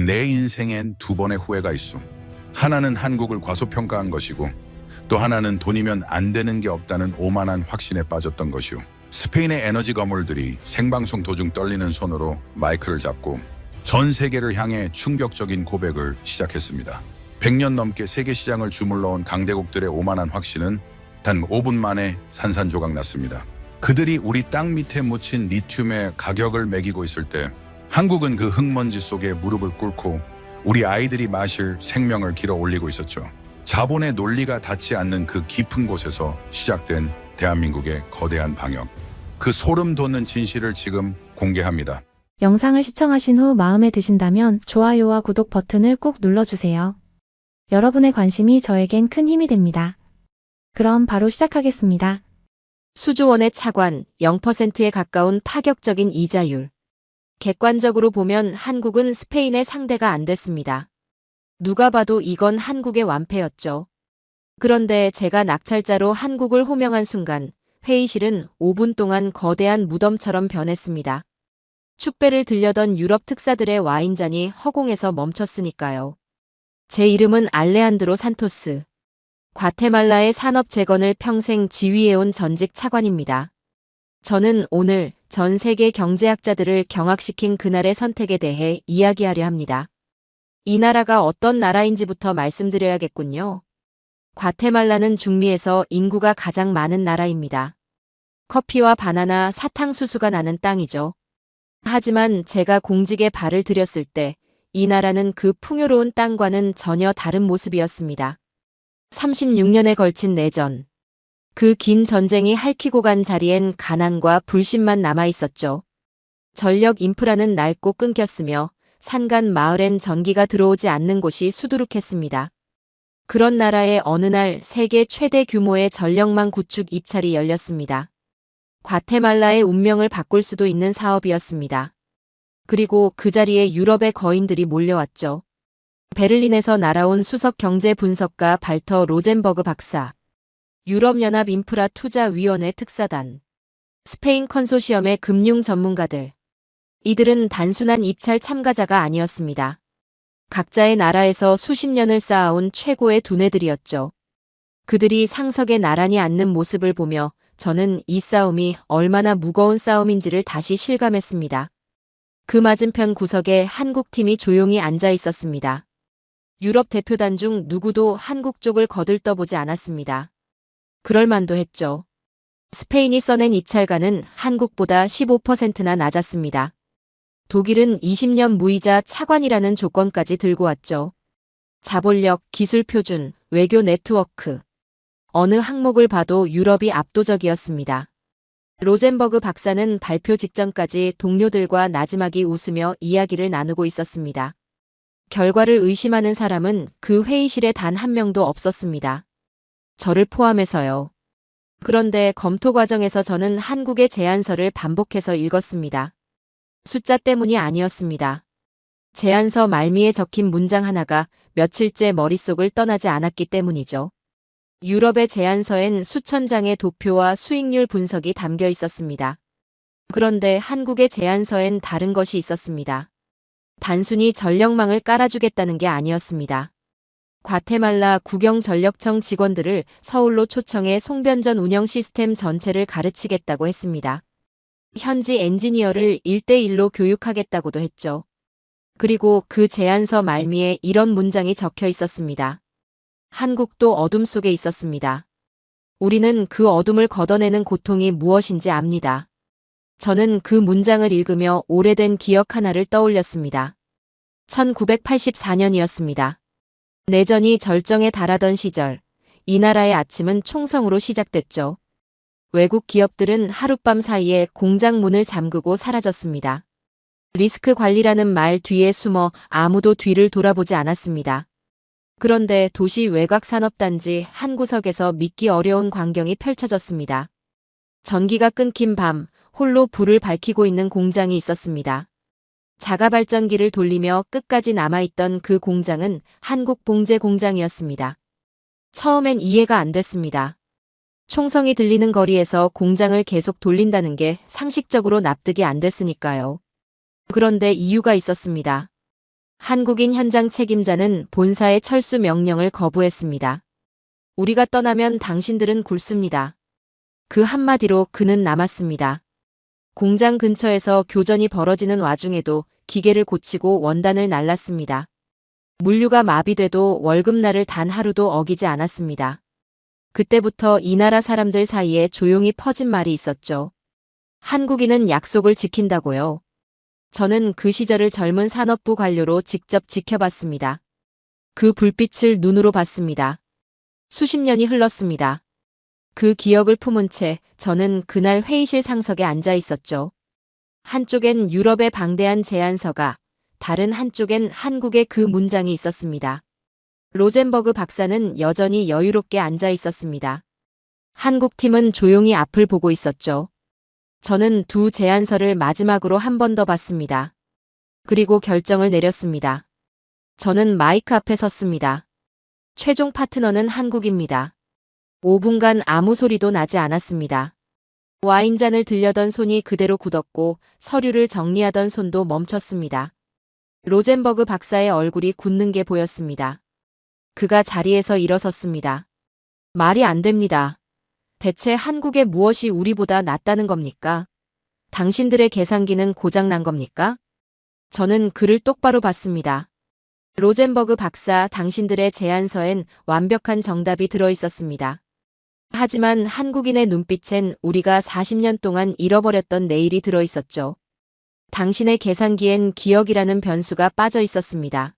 내 인생엔 두 번의 후회가 있어. 하나는 한국을 과소평가한 것이고 또 하나는 돈이면 안 되는 게 없다는 오만한 확신에 빠졌던 것이오. 스페인의 에너지 거물들이 생방송 도중 떨리는 손으로 마이크를 잡고 전 세계를 향해 충격적인 고백을 시작했습니다. 100년 넘게 세계 시장을 주물러온 강대국들의 오만한 확신은 단 5분 만에 산산조각 났습니다. 그들이 우리 땅 밑에 묻힌 리튬의 가격을 매기고 있을 때 한국은 그 흙먼지 속에 무릎을 꿇고 우리 아이들이 마실 생명을 길어 올리고 있었죠. 자본의 논리가 닿지 않는 그 깊은 곳에서 시작된 대한민국의 거대한 방역. 그 소름 돋는 진실을 지금 공개합니다. 영상을 시청하신 후 마음에 드신다면 좋아요와 구독 버튼을 꾹 눌러주세요. 여러분의 관심이 저에겐 큰 힘이 됩니다. 그럼 바로 시작하겠습니다. 수조원의 차관 0%에 가까운 파격적인 이자율. 객관적으로 보면 한국은 스페인의 상대가 안 됐습니다. 누가 봐도 이건 한국의 완패였죠. 그런데 제가 낙찰자로 한국을 호명한 순간 회의실은 5분 동안 거대한 무덤처럼 변했습니다. 축배를 들려던 유럽 특사들의 와인잔이 허공에서 멈췄으니까요. 제 이름은 알레한드로 산토스. 과테말라의 산업 재건을 평생 지휘해온 전직 차관입니다. 저는 오늘 전 세계 경제학자들을 경악시킨 그날의 선택에 대해 이야기하려 합니다. 이 나라가 어떤 나라인지부터 말씀드려야겠군요. 과테말라는 중미에서 인구가 가장 많은 나라입니다. 커피와 바나나, 사탕수수가 나는 땅이죠. 하지만 제가 공직에 발을 들였을 때 이 나라는 그 풍요로운 땅과는 전혀 다른 모습이었습니다. 36년에 걸친 내전. 그 긴 전쟁이 핥히고 간 자리엔 가난과 불신만 남아 있었죠. 전력 인프라는 낡고 끊겼으며 산간 마을엔 전기가 들어오지 않는 곳이 수두룩했습니다. 그런 나라에 어느 날 세계 최대 규모의 전력망 구축 입찰이 열렸습니다. 과테말라의 운명을 바꿀 수도 있는 사업이었습니다. 그리고 그 자리에 유럽의 거인들이 몰려왔죠. 베를린에서 날아온 수석 경제 분석가 발터 로젠버그 박사, 유럽연합 인프라 투자위원회 특사단, 스페인 컨소시엄의 금융 전문가들. 이들은 단순한 입찰 참가자가 아니었습니다. 각자의 나라에서 수십 년을 쌓아온 최고의 두뇌들이었죠. 그들이 상석에 나란히 앉는 모습을 보며 저는 이 싸움이 얼마나 무거운 싸움인지를 다시 실감했습니다. 그 맞은편 구석에 한국팀이 조용히 앉아 있었습니다. 유럽 대표단 중 누구도 한국 쪽을 거들떠보지 않았습니다. 그럴 만도 했죠. 스페인이 써낸 입찰가는 한국보다 15%나 낮았습니다. 독일은 20년 무이자 차관이라는 조건까지 들고 왔죠. 자본력, 기술 표준, 외교 네트워크. 어느 항목을 봐도 유럽이 압도적이었습니다. 로젠버그 박사는 발표 직전까지 동료들과 나지막이 웃으며 이야기를 나누고 있었습니다. 결과를 의심하는 사람은 그 회의실에 단 한 명도 없었습니다. 저를 포함해서요. 그런데 검토 과정에서 저는 한국의 제안서를 반복해서 읽었습니다. 숫자 때문이 아니었습니다. 제안서 말미에 적힌 문장 하나가 며칠째 머릿속을 떠나지 않았기 때문이죠. 유럽의 제안서엔 수천 장의 도표와 수익률 분석이 담겨 있었습니다. 그런데 한국의 제안서엔 다른 것이 있었습니다. 단순히 전력망을 깔아주겠다는 게 아니었습니다. 과테말라 국영전력청 직원들을 서울로 초청해 송변전 운영 시스템 전체를 가르치겠다고 했습니다. 현지 엔지니어를 1대1로 교육하겠다고도 했죠. 그리고 그 제안서 말미에 이런 문장이 적혀 있었습니다. 한국도 어둠 속에 있었습니다. 우리는 그 어둠을 걷어내는 고통이 무엇인지 압니다. 저는 그 문장을 읽으며 오래된 기억 하나를 떠올렸습니다. 1984년이었습니다. 내전이 절정에 달하던 시절, 이 나라의 아침은 총성으로 시작됐죠. 외국 기업들은 하룻밤 사이에 공장 문을 잠그고 사라졌습니다. 리스크 관리라는 말 뒤에 숨어 아무도 뒤를 돌아보지 않았습니다. 그런데 도시 외곽산업단지 한 구석에서 믿기 어려운 광경이 펼쳐졌습니다. 전기가 끊긴 밤, 홀로 불을 밝히고 있는 공장이 있었습니다. 자가발전기를 돌리며 끝까지 남아있던 그 공장은 한국 봉제 공장이었습니다. 처음엔 이해가 안 됐습니다. 총성이 들리는 거리에서 공장을 계속 돌린다는 게 상식적으로 납득이 안 됐으니까요. 그런데 이유가 있었습니다. 한국인 현장 책임자는 본사의 철수 명령을 거부했습니다. 우리가 떠나면 당신들은 굴습니다. 그 한마디로 그는 남았습니다. 공장 근처에서 교전이 벌어지는 와중에도 기계를 고치고 원단을 날랐습니다. 물류가 마비돼도 월급날을 단 하루도 어기지 않았습니다. 그때부터 이 나라 사람들 사이에 조용히 퍼진 말이 있었죠. 한국인은 약속을 지킨다고요. 저는 그 시절을 젊은 산업부 관료로 직접 지켜봤습니다. 그 불빛을 눈으로 봤습니다. 수십 년이 흘렀습니다. 그 기억을 품은 채 저는 그날 회의실 상석에 앉아 있었죠. 한쪽엔 유럽의 방대한 제안서가, 다른 한쪽엔 한국의 그 문장이 있었습니다. 로젠버그 박사는 여전히 여유롭게 앉아 있었습니다. 한국 팀은 조용히 앞을 보고 있었죠. 저는 두 제안서를 마지막으로 한 번 더 봤습니다. 그리고 결정을 내렸습니다. 저는 마이크 앞에 섰습니다. 최종 파트너는 한국입니다. 5분간 아무 소리도 나지 않았습니다. 와인잔을 들려던 손이 그대로 굳었고 서류를 정리하던 손도 멈췄습니다. 로젠버그 박사의 얼굴이 굳는 게 보였습니다. 그가 자리에서 일어섰습니다. 말이 안 됩니다. 대체 한국의 무엇이 우리보다 낫다는 겁니까? 당신들의 계산기는 고장난 겁니까? 저는 그를 똑바로 봤습니다. 로젠버그 박사, 당신들의 제안서엔 완벽한 정답이 들어 있었습니다. 하지만 한국인의 눈빛엔 우리가 40년 동안 잃어버렸던 내일이 들어 있었죠. 당신의 계산기엔 기억이라는 변수가 빠져 있었습니다.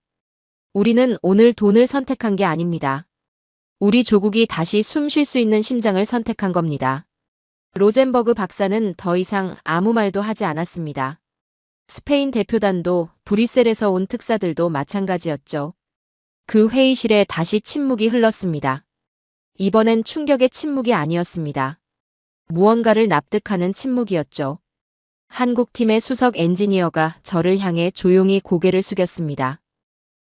우리는 오늘 돈을 선택한 게 아닙니다. 우리 조국이 다시 숨 쉴 수 있는 심장을 선택한 겁니다. 로젠버그 박사는 더 이상 아무 말도 하지 않았습니다. 스페인 대표단도 브뤼셀에서 온 특사들도 마찬가지였죠. 그 회의실에 다시 침묵이 흘렀습니다. 이번엔 충격의 침묵이 아니었습니다. 무언가를 납득하는 침묵이었죠. 한국팀의 수석 엔지니어가 저를 향해 조용히 고개를 숙였습니다.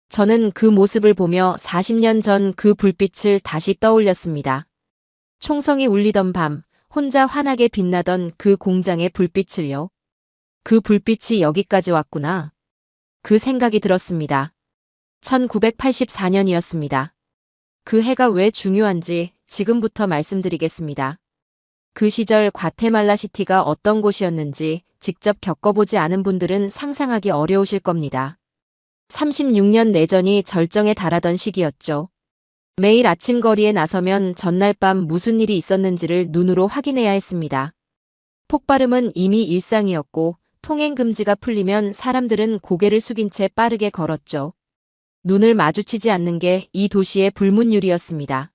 저는 그 모습을 보며 40년 전 그 불빛을 다시 떠올렸습니다. 총성이 울리던 밤, 혼자 환하게 빛나던 그 공장의 불빛을요. 그 불빛이 여기까지 왔구나. 그 생각이 들었습니다. 1984년이었습니다. 그 해가 왜 중요한지 지금부터 말씀드리겠습니다. 그 시절 과테말라시티가 어떤 곳이었는지 직접 겪어보지 않은 분들은 상상하기 어려우실 겁니다. 36년 내전이 절정에 달하던 시기였죠. 매일 아침 거리에 나서면 전날 밤 무슨 일이 있었는지를 눈으로 확인해야 했습니다. 폭발음은 이미 일상이었고 통행 금지가 풀리면 사람들은 고개를 숙인 채 빠르게 걸었죠. 눈을 마주치지 않는 게 이 도시의 불문율이었습니다.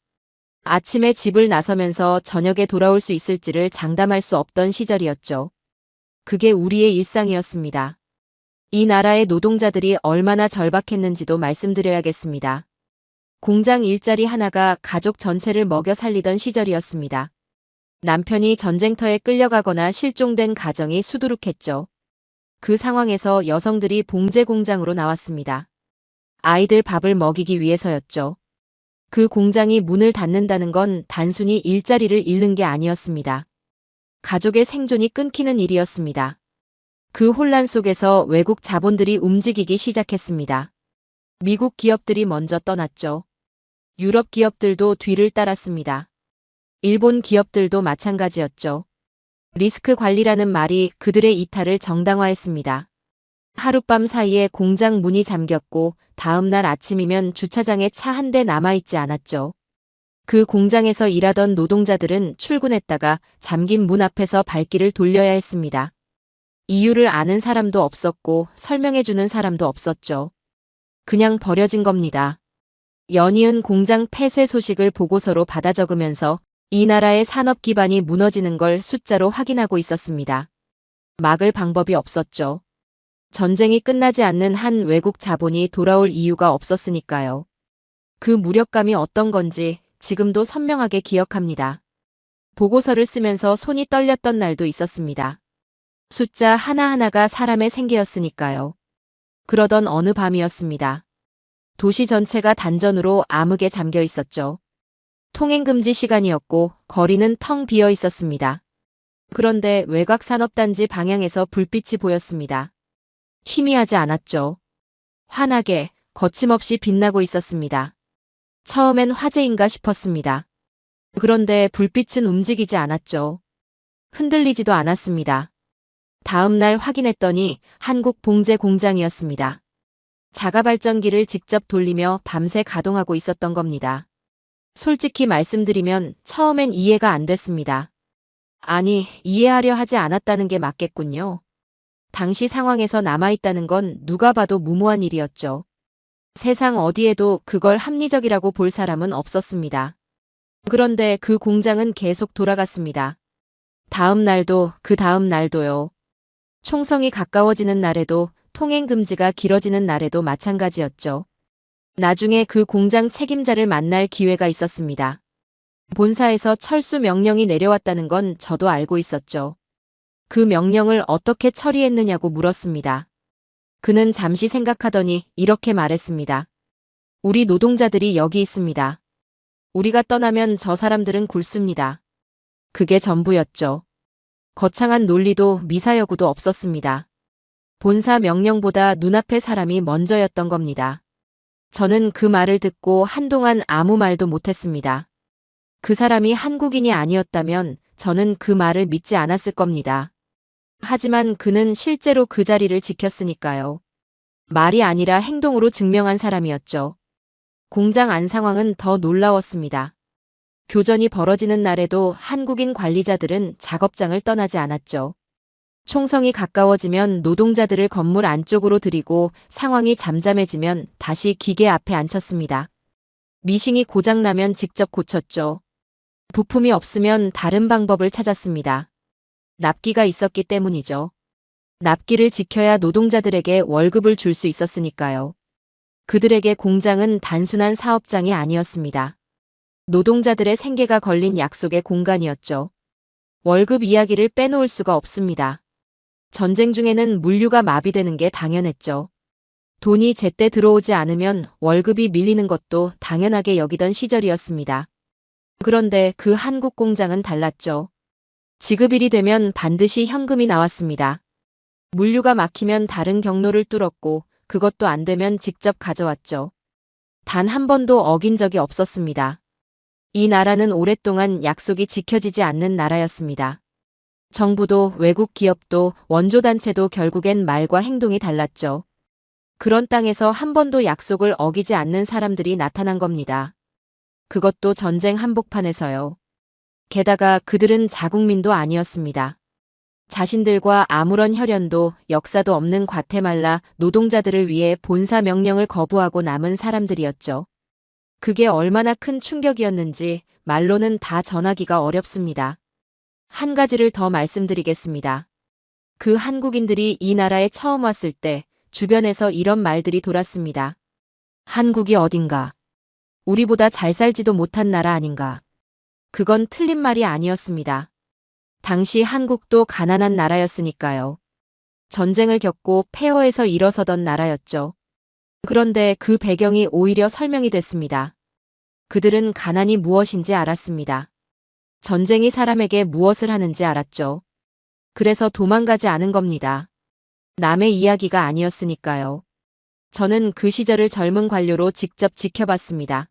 아침에 집을 나서면서 저녁에 돌아올 수 있을지를 장담할 수 없던 시절이었죠. 그게 우리의 일상이었습니다. 이 나라의 노동자들이 얼마나 절박했는지도 말씀드려야겠습니다. 공장 일자리 하나가 가족 전체를 먹여 살리던 시절이었습니다. 남편이 전쟁터에 끌려가거나 실종된 가정이 수두룩했죠. 그 상황에서 여성들이 봉제 공장으로 나왔습니다. 아이들 밥을 먹이기 위해서였죠. 그 공장이 문을 닫는다는 건 단순히 일자리를 잃는 게 아니었습니다. 가족의 생존이 끊기는 일이었습니다. 그 혼란 속에서 외국 자본들이 움직이기 시작했습니다. 미국 기업들이 먼저 떠났죠. 유럽 기업들도 뒤를 따랐습니다. 일본 기업들도 마찬가지였죠. 리스크 관리라는 말이 그들의 이탈을 정당화했습니다. 하룻밤 사이에 공장 문이 잠겼고 다음 날 아침이면 주차장에 차 한 대 남아있지 않았죠. 그 공장에서 일하던 노동자들은 출근했다가 잠긴 문 앞에서 발길을 돌려야 했습니다. 이유를 아는 사람도 없었고 설명해주는 사람도 없었죠. 그냥 버려진 겁니다. 연이은 공장 폐쇄 소식을 보고서로 받아 적으면서 이 나라의 산업 기반이 무너지는 걸 숫자로 확인하고 있었습니다. 막을 방법이 없었죠. 전쟁이 끝나지 않는 한 외국 자본이 돌아올 이유가 없었으니까요. 그 무력감이 어떤 건지 지금도 선명하게 기억합니다. 보고서를 쓰면서 손이 떨렸던 날도 있었습니다. 숫자 하나하나가 사람의 생계였으니까요. 그러던 어느 밤이었습니다. 도시 전체가 단전으로 암흑에 잠겨 있었죠. 통행금지 시간이었고 거리는 텅 비어 있었습니다. 그런데 외곽산업단지 방향에서 불빛이 보였습니다. 희미하지 않았죠. 환하게, 거침없이 빛나고 있었습니다. 처음엔 화재인가 싶었습니다. 그런데 불빛은 움직이지 않았죠. 흔들리지도 않았습니다. 다음 날 확인했더니 한국 봉제 공장이었습니다. 자가발전기를 직접 돌리며 밤새 가동하고 있었던 겁니다. 솔직히 말씀드리면 처음엔 이해가 안 됐습니다. 아니, 이해하려 하지 않았다는 게 맞겠군요. 당시 상황에서 남아있다는 건 누가 봐도 무모한 일이었죠. 세상 어디에도 그걸 합리적이라고 볼 사람은 없었습니다. 그런데 그 공장은 계속 돌아갔습니다. 다음 날도 그 다음 날도요. 총성이 가까워지는 날에도 통행금지가 길어지는 날에도 마찬가지였죠. 나중에 그 공장 책임자를 만날 기회가 있었습니다. 본사에서 철수 명령이 내려왔다는 건 저도 알고 있었죠. 그 명령을 어떻게 처리했느냐고 물었습니다. 그는 잠시 생각하더니 이렇게 말했습니다. 우리 노동자들이 여기 있습니다. 우리가 떠나면 저 사람들은 굶습니다. 그게 전부였죠. 거창한 논리도 미사여구도 없었습니다. 본사 명령보다 눈앞의 사람이 먼저였던 겁니다. 저는 그 말을 듣고 한동안 아무 말도 못했습니다. 그 사람이 한국인이 아니었다면 저는 그 말을 믿지 않았을 겁니다. 하지만 그는 실제로 그 자리를 지켰으니까요. 말이 아니라 행동으로 증명한 사람이었죠. 공장 안 상황은 더 놀라웠습니다. 교전이 벌어지는 날에도 한국인 관리자들은 작업장을 떠나지 않았죠. 총성이 가까워지면 노동자들을 건물 안쪽으로 들이고 상황이 잠잠해지면 다시 기계 앞에 앉혔습니다. 미싱이 고장나면 직접 고쳤죠. 부품이 없으면 다른 방법을 찾았습니다. 납기가 있었기 때문이죠. 납기를 지켜야 노동자들에게 월급을 줄 수 있었으니까요. 그들에게 공장은 단순한 사업장이 아니었습니다. 노동자들의 생계가 걸린 약속의 공간이었죠. 월급 이야기를 빼놓을 수가 없습니다. 전쟁 중에는 물류가 마비되는 게 당연했죠. 돈이 제때 들어오지 않으면 월급이 밀리는 것도 당연하게 여기던 시절이었습니다. 그런데 그 한국 공장은 달랐죠. 지급일이 되면 반드시 현금이 나왔습니다. 물류가 막히면 다른 경로를 뚫었고 그것도 안 되면 직접 가져왔죠. 단 한 번도 어긴 적이 없었습니다. 이 나라는 오랫동안 약속이 지켜지지 않는 나라였습니다. 정부도 외국 기업도 원조단체도 결국엔 말과 행동이 달랐죠. 그런 땅에서 한 번도 약속을 어기지 않는 사람들이 나타난 겁니다. 그것도 전쟁 한복판에서요. 게다가 그들은 자국민도 아니었습니다. 자신들과 아무런 혈연도 역사도 없는 과테말라 노동자들을 위해 본사 명령을 거부하고 남은 사람들이었죠. 그게 얼마나 큰 충격이었는지 말로는 다 전하기가 어렵습니다. 한 가지를 더 말씀드리겠습니다. 그 한국인들이 이 나라에 처음 왔을 때 주변에서 이런 말들이 돌았습니다. 한국이 어딘가? 우리보다 잘 살지도 못한 나라 아닌가? 그건 틀린 말이 아니었습니다. 당시 한국도 가난한 나라였으니까요. 전쟁을 겪고 폐허에서 일어서던 나라였죠. 그런데 그 배경이 오히려 설명이 됐습니다. 그들은 가난이 무엇인지 알았습니다. 전쟁이 사람에게 무엇을 하는지 알았죠. 그래서 도망가지 않은 겁니다. 남의 이야기가 아니었으니까요. 저는 그 시절을 젊은 관료로 직접 지켜봤습니다.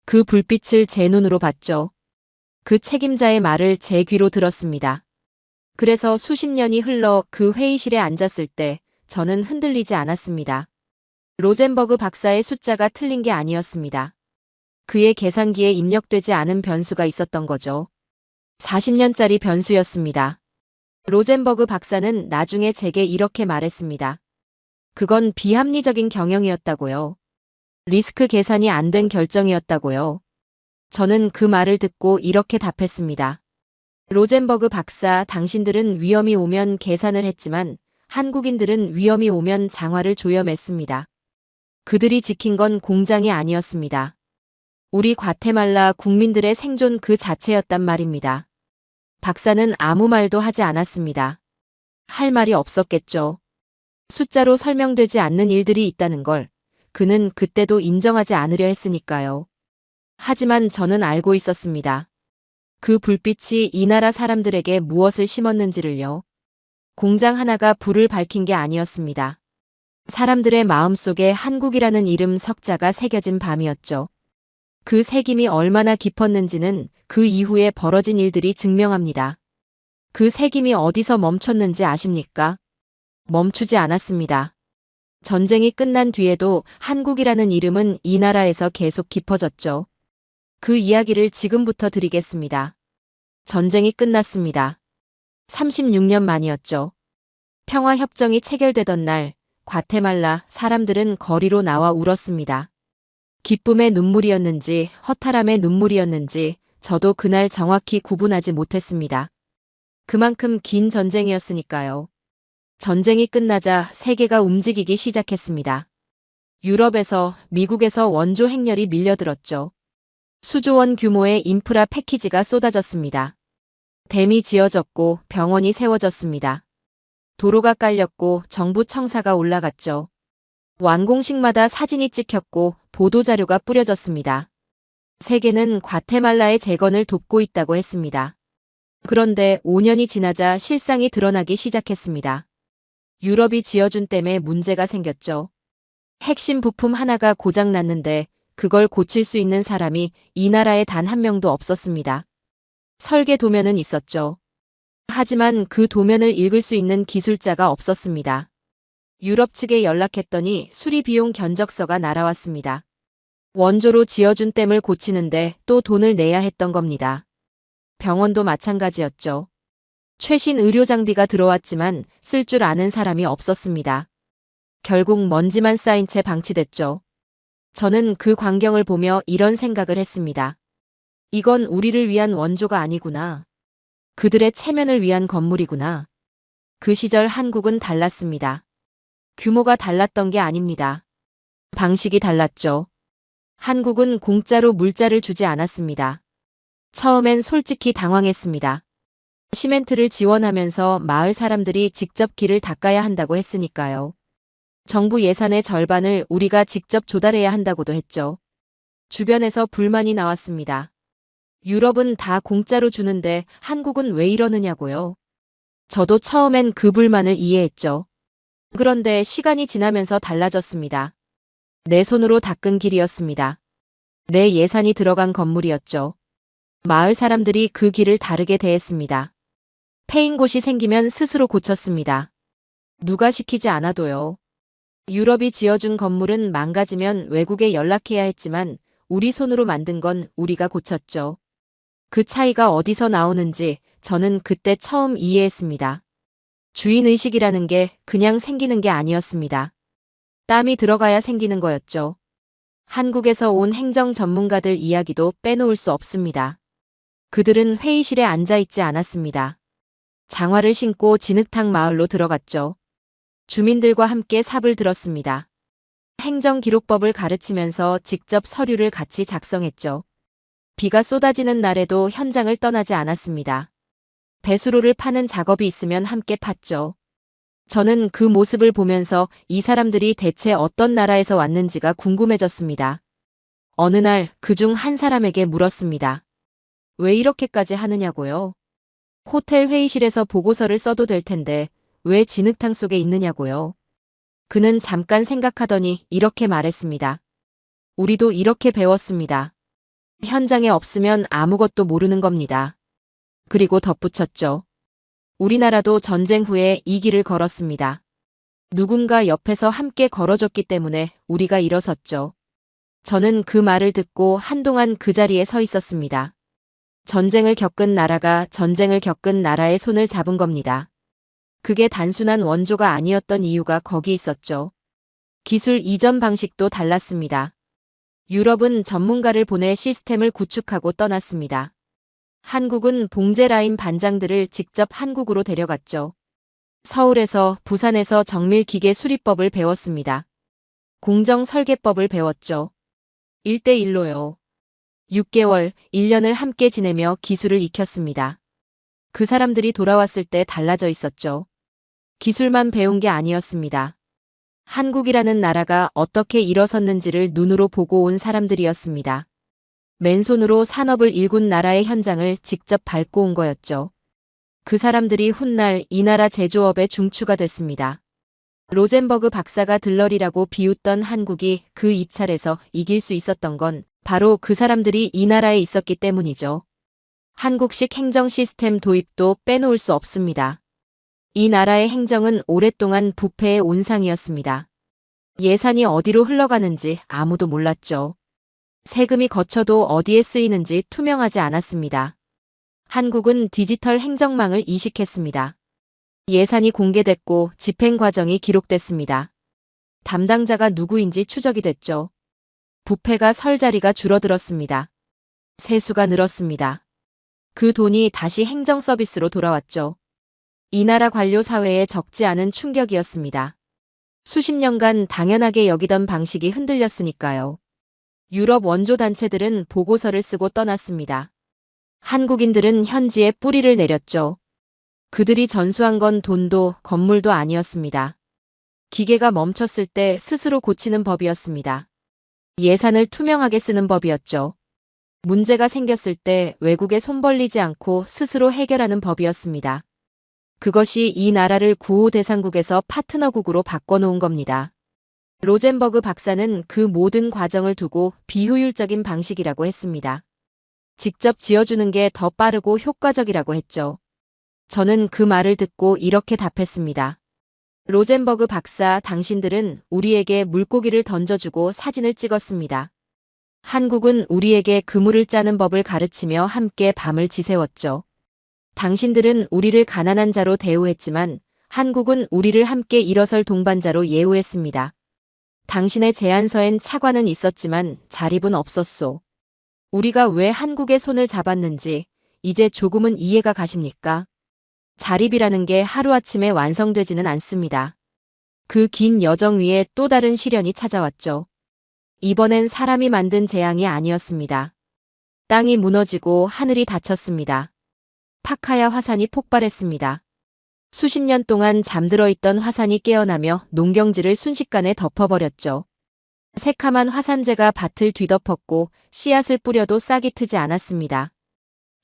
그 불빛을 제 눈으로 봤죠. 그 책임자의 말을 제 귀로 들었습니다. 그래서 수십 년이 흘러 그 회의실에 앉았을 때 저는 흔들리지 않았습니다. 로젠버그 박사의 숫자가 틀린 게 아니었습니다. 그의 계산기에 입력되지 않은 변수가 있었던 거죠. 40년짜리 변수였습니다. 로젠버그 박사는 나중에 제게 이렇게 말했습니다. 그건 비합리적인 경영이었다고요. 리스크 계산이 안 된 결정이었다고요. 저는 그 말을 듣고 이렇게 답했습니다. 로젠버그 박사, 당신들은 위험이 오면 계산을 했지만 한국인들은 위험이 오면 장화를 조여맸습니다. 그들이 지킨 건 공장이 아니었습니다. 우리 과테말라 국민들의 생존 그 자체였단 말입니다. 박사는 아무 말도 하지 않았습니다. 할 말이 없었겠죠. 숫자로 설명되지 않는 일들이 있다는 걸 그는 그때도 인정하지 않으려 했으니까요. 하지만 저는 알고 있었습니다. 그 불빛이 이 나라 사람들에게 무엇을 심었는지를요. 공장 하나가 불을 밝힌 게 아니었습니다. 사람들의 마음속에 한국이라는 이름 석자가 새겨진 밤이었죠. 그 새김이 얼마나 깊었는지는 그 이후에 벌어진 일들이 증명합니다. 그 새김이 어디서 멈췄는지 아십니까? 멈추지 않았습니다. 전쟁이 끝난 뒤에도 한국이라는 이름은 이 나라에서 계속 깊어졌죠. 그 이야기를 지금부터 드리겠습니다. 전쟁이 끝났습니다. 36년 만이었죠. 평화협정이 체결되던 날, 과테말라 사람들은 거리로 나와 울었습니다. 기쁨의 눈물이었는지 허탈함의 눈물이었는지 저도 그날 정확히 구분하지 못했습니다. 그만큼 긴 전쟁이었으니까요. 전쟁이 끝나자 세계가 움직이기 시작했습니다. 유럽에서, 미국에서 원조 행렬이 밀려들었죠. 수조 원 규모의 인프라 패키지가 쏟아졌습니다. 댐이 지어졌고 병원이 세워졌습니다. 도로가 깔렸고 정부 청사가 올라갔죠. 완공식마다 사진이 찍혔고 보도자료가 뿌려졌습니다. 세계는 과테말라의 재건을 돕고 있다고 했습니다. 그런데 5년이 지나자 실상이 드러나기 시작했습니다. 유럽이 지어준 댐에 문제가 생겼죠. 핵심 부품 하나가 고장났는데 그걸 고칠 수 있는 사람이 이 나라에 단 한 명도 없었습니다. 설계 도면은 있었죠. 하지만 그 도면을 읽을 수 있는 기술자가 없었습니다. 유럽 측에 연락했더니 수리 비용 견적서가 날아왔습니다. 원조로 지어준 댐을 고치는데 또 돈을 내야 했던 겁니다. 병원도 마찬가지였죠. 최신 의료 장비가 들어왔지만 쓸 줄 아는 사람이 없었습니다. 결국 먼지만 쌓인 채 방치됐죠. 저는 그 광경을 보며 이런 생각을 했습니다. 이건 우리를 위한 원조가 아니구나. 그들의 체면을 위한 건물이구나. 그 시절 한국은 달랐습니다. 규모가 달랐던 게 아닙니다. 방식이 달랐죠. 한국은 공짜로 물자를 주지 않았습니다. 처음엔 솔직히 당황했습니다. 시멘트를 지원하면서 마을 사람들이 직접 길을 닦아야 한다고 했으니까요. 정부 예산의 절반을 우리가 직접 조달해야 한다고도 했죠. 주변에서 불만이 나왔습니다. 유럽은 다 공짜로 주는데 한국은 왜 이러느냐고요. 저도 처음엔 그 불만을 이해했죠. 그런데 시간이 지나면서 달라졌습니다. 내 손으로 닦은 길이었습니다. 내 예산이 들어간 건물이었죠. 마을 사람들이 그 길을 다르게 대했습니다. 패인 곳이 생기면 스스로 고쳤습니다. 누가 시키지 않아도요. 유럽이 지어준 건물은 망가지면 외국에 연락해야 했지만 우리 손으로 만든 건 우리가 고쳤죠. 그 차이가 어디서 나오는지 저는 그때 처음 이해했습니다. 주인의식이라는 게 그냥 생기는 게 아니었습니다. 땀이 들어가야 생기는 거였죠. 한국에서 온 행정 전문가들 이야기도 빼놓을 수 없습니다. 그들은 회의실에 앉아있지 않았습니다. 장화를 신고 진흙탕 마을로 들어갔죠. 주민들과 함께 삽을 들었습니다. 행정기록법을 가르치면서 직접 서류를 같이 작성했죠. 비가 쏟아지는 날에도 현장을 떠나지 않았습니다. 배수로를 파는 작업이 있으면 함께 팠죠. 저는 그 모습을 보면서 이 사람들이 대체 어떤 나라에서 왔는지가 궁금해졌습니다. 어느 날 그중 한 사람에게 물었습니다. 왜 이렇게까지 하느냐고요? 호텔 회의실에서 보고서를 써도 될 텐데 왜 진흙탕 속에 있느냐고요? 그는 잠깐 생각하더니 이렇게 말했습니다. 우리도 이렇게 배웠습니다. 현장에 없으면 아무것도 모르는 겁니다. 그리고 덧붙였죠. 우리나라도 전쟁 후에 이 길을 걸었습니다. 누군가 옆에서 함께 걸어줬기 때문에 우리가 일어섰죠. 저는 그 말을 듣고 한동안 그 자리에 서 있었습니다. 전쟁을 겪은 나라가 전쟁을 겪은 나라의 손을 잡은 겁니다. 그게 단순한 원조가 아니었던 이유가 거기 있었죠. 기술 이전 방식도 달랐습니다. 유럽은 전문가를 보내 시스템을 구축하고 떠났습니다. 한국은 봉제 라인 반장들을 직접 한국으로 데려갔죠. 서울에서 부산에서 정밀 기계 수리법을 배웠습니다. 공정 설계법을 배웠죠. 1대1로요. 6개월, 1년을 함께 지내며 기술을 익혔습니다. 그 사람들이 돌아왔을 때 달라져 있었죠. 기술만 배운 게 아니었습니다. 한국이라는 나라가 어떻게 일어섰는지를 눈으로 보고 온 사람들이었습니다. 맨손으로 산업을 일군 나라의 현장을 직접 밟고 온 거였죠. 그 사람들이 훗날 이 나라 제조업의 중추가 됐습니다. 로젠버그 박사가 들러리라고 비웃던 한국이 그 입찰에서 이길 수 있었던 건 바로 그 사람들이 이 나라에 있었기 때문이죠. 한국식 행정 시스템 도입도 빼놓을 수 없습니다. 이 나라의 행정은 오랫동안 부패의 온상이었습니다. 예산이 어디로 흘러가는지 아무도 몰랐죠. 세금이 거쳐도 어디에 쓰이는지 투명하지 않았습니다. 한국은 디지털 행정망을 이식했습니다. 예산이 공개됐고 집행 과정이 기록됐습니다. 담당자가 누구인지 추적이 됐죠. 부패가 설 자리가 줄어들었습니다. 세수가 늘었습니다. 그 돈이 다시 행정 서비스로 돌아왔죠. 이 나라 관료 사회에 적지 않은 충격이었습니다. 수십 년간 당연하게 여기던 방식이 흔들렸으니까요. 유럽 원조 단체들은 보고서를 쓰고 떠났습니다. 한국인들은 현지에 뿌리를 내렸죠. 그들이 전수한 건 돈도 건물도 아니었습니다. 기계가 멈췄을 때 스스로 고치는 법이었습니다. 예산을 투명하게 쓰는 법이었죠. 문제가 생겼을 때 외국에 손 벌리지 않고 스스로 해결하는 법이었습니다. 그것이 이 나라를 구호 대상국에서 파트너국으로 바꿔놓은 겁니다. 로젠버그 박사는 그 모든 과정을 두고 비효율적인 방식이라고 했습니다. 직접 지어주는 게 더 빠르고 효과적이라고 했죠. 저는 그 말을 듣고 이렇게 답했습니다. 로젠버그 박사, 당신들은 우리에게 물고기를 던져주고 사진을 찍었습니다. 한국은 우리에게 그물을 짜는 법을 가르치며 함께 밤을 지새웠죠. 당신들은 우리를 가난한 자로 대우했지만 한국은 우리를 함께 일어설 동반자로 예우했습니다. 당신의 제안서엔 차관은 있었지만 자립은 없었소. 우리가 왜 한국의 손을 잡았는지 이제 조금은 이해가 가십니까? 자립이라는 게 하루아침에 완성되지는 않습니다. 그 긴 여정 위에 또 다른 시련이 찾아왔죠. 이번엔 사람이 만든 재앙이 아니었습니다. 땅이 무너지고 하늘이 닫혔습니다. 파카야 화산이 폭발했습니다. 수십 년 동안 잠들어 있던 화산이 깨어나며 농경지를 순식간에 덮어버렸죠. 새카만 화산재가 밭을 뒤덮었고 씨앗을 뿌려도 싹이 트지 않았습니다.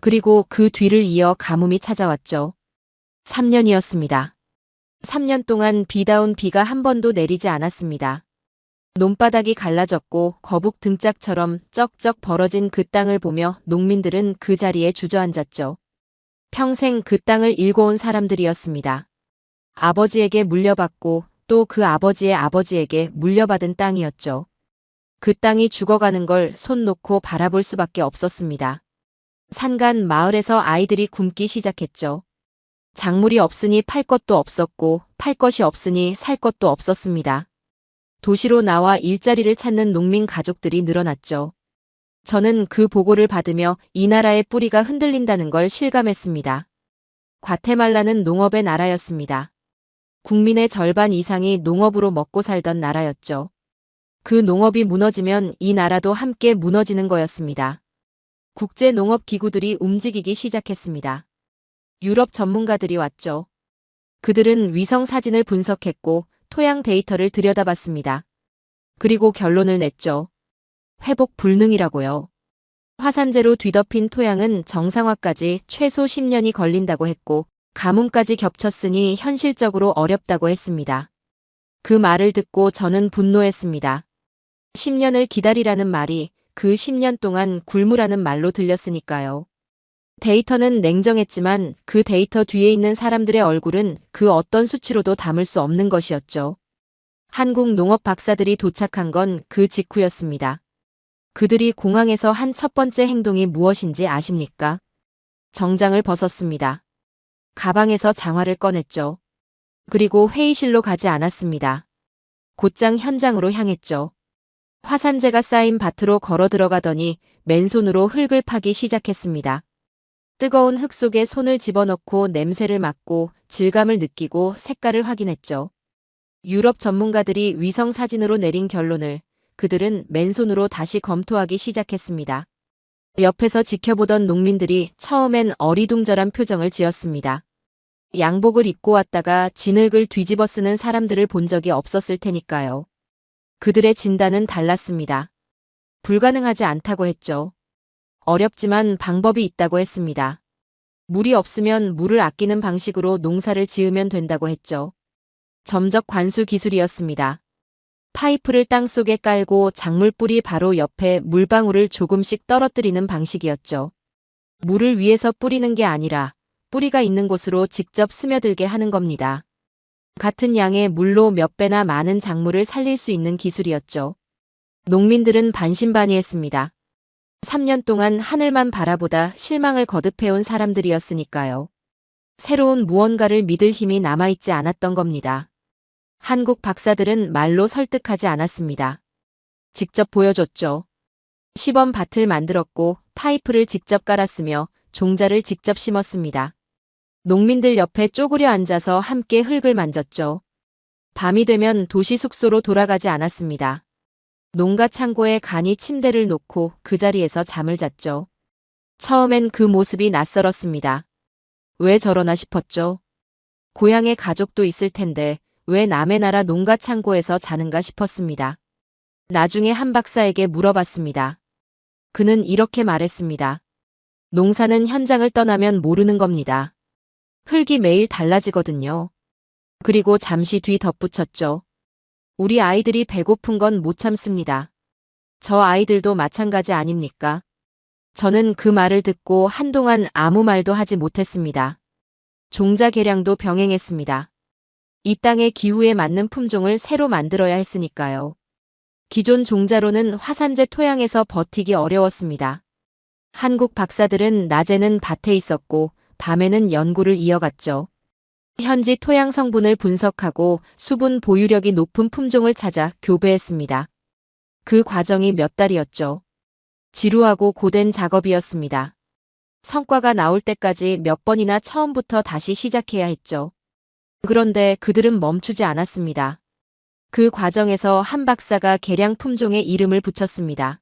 그리고 그 뒤를 이어 가뭄이 찾아왔죠. 3년이었습니다. 3년 동안 비다운 비가 한 번도 내리지 않았습니다. 논바닥이 갈라졌고 거북 등짝처럼 쩍쩍 벌어진 그 땅을 보며 농민들은 그 자리에 주저앉았죠. 평생 그 땅을 일궈온 사람들이었습니다. 아버지에게 물려받고 또 그 아버지의 아버지에게 물려받은 땅이었죠. 그 땅이 죽어가는 걸 손 놓고 바라볼 수밖에 없었습니다. 산간 마을에서 아이들이 굶기 시작했죠. 작물이 없으니 팔 것도 없었고 팔 것이 없으니 살 것도 없었습니다. 도시로 나와 일자리를 찾는 농민 가족들이 늘어났죠. 저는 그 보고를 받으며 이 나라의 뿌리가 흔들린다는 걸 실감했습니다. 과테말라는 농업의 나라였습니다. 국민의 절반 이상이 농업으로 먹고 살던 나라였죠. 그 농업이 무너지면 이 나라도 함께 무너지는 거였습니다. 국제 농업 기구들이 움직이기 시작했습니다. 유럽 전문가들이 왔죠. 그들은 위성 사진을 분석했고 토양 데이터를 들여다봤습니다. 그리고 결론을 냈죠. 회복 불능이라고요. 화산재로 뒤덮인 토양은 정상화까지 최소 10년이 걸린다고 했고 가뭄까지 겹쳤으니 현실적으로 어렵다고 했습니다. 그 말을 듣고 저는 분노했습니다. 10년을 기다리라는 말이 그 10년 동안 굶으라는 말로 들렸으니까요. 데이터는 냉정했지만 그 데이터 뒤에 있는 사람들의 얼굴은 그 어떤 수치로도 담을 수 없는 것이었죠. 한국 농업 박사들이 도착한 건 그 직후였습니다. 그들이 공항에서 한 첫 번째 행동이 무엇인지 아십니까? 정장을 벗었습니다. 가방에서 장화를 꺼냈죠. 그리고 회의실로 가지 않았습니다. 곧장 현장으로 향했죠. 화산재가 쌓인 밭으로 걸어 들어가더니 맨손으로 흙을 파기 시작했습니다. 뜨거운 흙 속에 손을 집어넣고 냄새를 맡고 질감을 느끼고 색깔을 확인했죠. 유럽 전문가들이 위성 사진으로 내린 결론을 그들은 맨손으로 다시 검토하기 시작했습니다. 옆에서 지켜보던 농민들이 처음엔 어리둥절한 표정을 지었습니다. 양복을 입고 왔다가 진흙을 뒤집어 쓰는 사람들을 본 적이 없었을 테니까요. 그들의 진단은 달랐습니다. 불가능하지 않다고 했죠. 어렵지만 방법이 있다고 했습니다. 물이 없으면 물을 아끼는 방식으로 농사를 지으면 된다고 했죠. 점적 관수 기술이었습니다. 파이프를 땅속에 깔고 작물뿌리 바로 옆에 물방울을 조금씩 떨어뜨리는 방식이었죠. 물을 위에서 뿌리는 게 아니라 뿌리가 있는 곳으로 직접 스며들게 하는 겁니다. 같은 양의 물로 몇 배나 많은 작물을 살릴 수 있는 기술이었죠. 농민들은 반신반의했습니다. 3년 동안 하늘만 바라보다 실망을 거듭해온 사람들이었으니까요. 새로운 무언가를 믿을 힘이 남아있지 않았던 겁니다. 한국 박사들은 말로 설득하지 않았습니다. 직접 보여줬죠. 시범 밭을 만들었고 파이프를 직접 깔았으며 종자를 직접 심었습니다. 농민들 옆에 쪼그려 앉아서 함께 흙을 만졌죠. 밤이 되면 도시 숙소로 돌아가지 않았습니다. 농가 창고에 간이 침대를 놓고 그 자리에서 잠을 잤죠. 처음엔 그 모습이 낯설었습니다. 왜 저러나 싶었죠. 고향에 가족도 있을 텐데 왜 남의 나라 농가 창고에서 자는가 싶었습니다. 나중에 한 박사에게 물어봤습니다. 그는 이렇게 말했습니다. 농사는 현장을 떠나면 모르는 겁니다. 흙이 매일 달라지거든요. 그리고 잠시 뒤 덧붙였죠. 우리 아이들이 배고픈 건 못 참습니다. 저 아이들도 마찬가지 아닙니까? 저는 그 말을 듣고 한동안 아무 말도 하지 못했습니다. 종자 개량도 병행했습니다. 이 땅의 기후에 맞는 품종을 새로 만들어야 했으니까요. 기존 종자로는 화산재 토양에서 버티기 어려웠습니다. 한국 박사들은 낮에는 밭에 있었고 밤에는 연구를 이어갔죠. 현지 토양 성분을 분석하고 수분 보유력이 높은 품종을 찾아 교배했습니다. 그 과정이 몇 달이었죠. 지루하고 고된 작업이었습니다. 성과가 나올 때까지 몇 번이나 처음부터 다시 시작해야 했죠. 그런데 그들은 멈추지 않았습니다. 그 과정에서 한 박사가 개량 품종에 이름을 붙였습니다.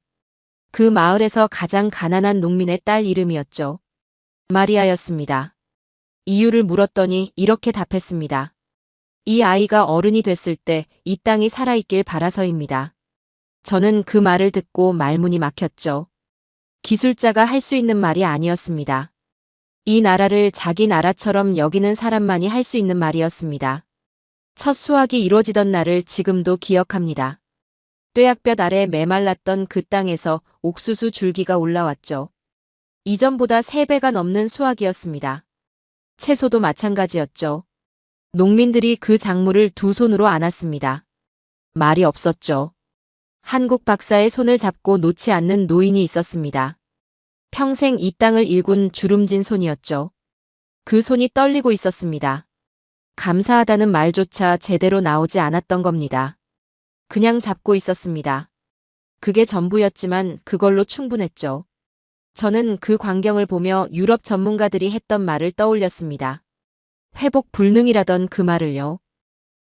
그 마을에서 가장 가난한 농민의 딸 이름이었죠. 마리아였습니다. 이유를 물었더니 이렇게 답했습니다. 이 아이가 어른이 됐을 때 이 땅이 살아있길 바라서입니다. 저는 그 말을 듣고 말문이 막혔죠. 기술자가 할 수 있는 말이 아니었습니다. 이 나라를 자기 나라처럼 여기는 사람만이 할 수 있는 말이었습니다. 첫 수확이 이루어지던 날을 지금도 기억합니다. 뙤약볕 아래 메말랐던 그 땅에서 옥수수 줄기가 올라왔죠. 이전보다 3배가 넘는 수확이었습니다. 채소도 마찬가지였죠. 농민들이 그 작물을 두 손으로 안았습니다. 말이 없었죠. 한국 박사의 손을 잡고 놓지 않는 노인이 있었습니다. 평생 이 땅을 일군 주름진 손이었죠. 그 손이 떨리고 있었습니다. 감사하다는 말조차 제대로 나오지 않았던 겁니다. 그냥 잡고 있었습니다. 그게 전부였지만 그걸로 충분했죠. 저는 그 광경을 보며 유럽 전문가들이 했던 말을 떠올렸습니다. 회복 불능이라던 그 말을요.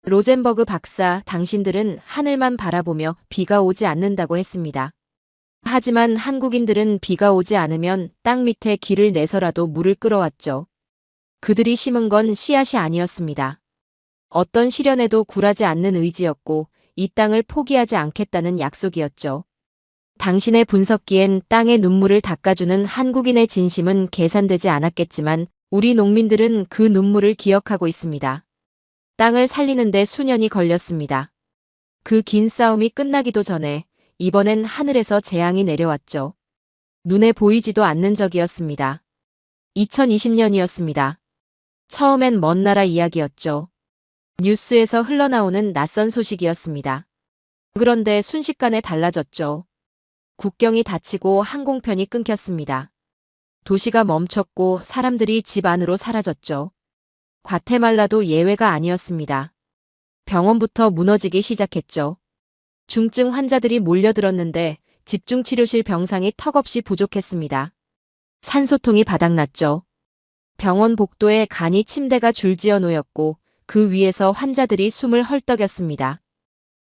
로젠버그 박사, 당신들은 하늘만 바라보며 비가 오지 않는다고 했습니다. 하지만 한국인들은 비가 오지 않으면 땅 밑에 길을 내서라도 물을 끌어왔죠. 그들이 심은 건 씨앗이 아니었습니다. 어떤 시련에도 굴하지 않는 의지였고 이 땅을 포기하지 않겠다는 약속이었죠. 당신의 분석기엔 땅의 눈물을 닦아주는 한국인의 진심은 계산되지 않았겠지만 우리 농민들은 그 눈물을 기억하고 있습니다. 땅을 살리는데 수년이 걸렸습니다. 그 긴 싸움이 끝나기도 전에 이번엔 하늘에서 재앙이 내려왔죠. 눈에 보이지도 않는 적이었습니다. 2020년이었습니다. 처음엔 먼 나라 이야기였죠. 뉴스에서 흘러나오는 낯선 소식이었습니다. 그런데 순식간에 달라졌죠. 국경이 닫히고 항공편이 끊겼습니다. 도시가 멈췄고 사람들이 집 안으로 사라졌죠. 과테말라도 예외가 아니었습니다. 병원부터 무너지기 시작했죠. 중증 환자들이 몰려들었는데 집중치료실 병상이 턱없이 부족했습니다. 산소통이 바닥났죠. 병원 복도에 간이 침대가 줄지어 놓였고 그 위에서 환자들이 숨을 헐떡였습니다.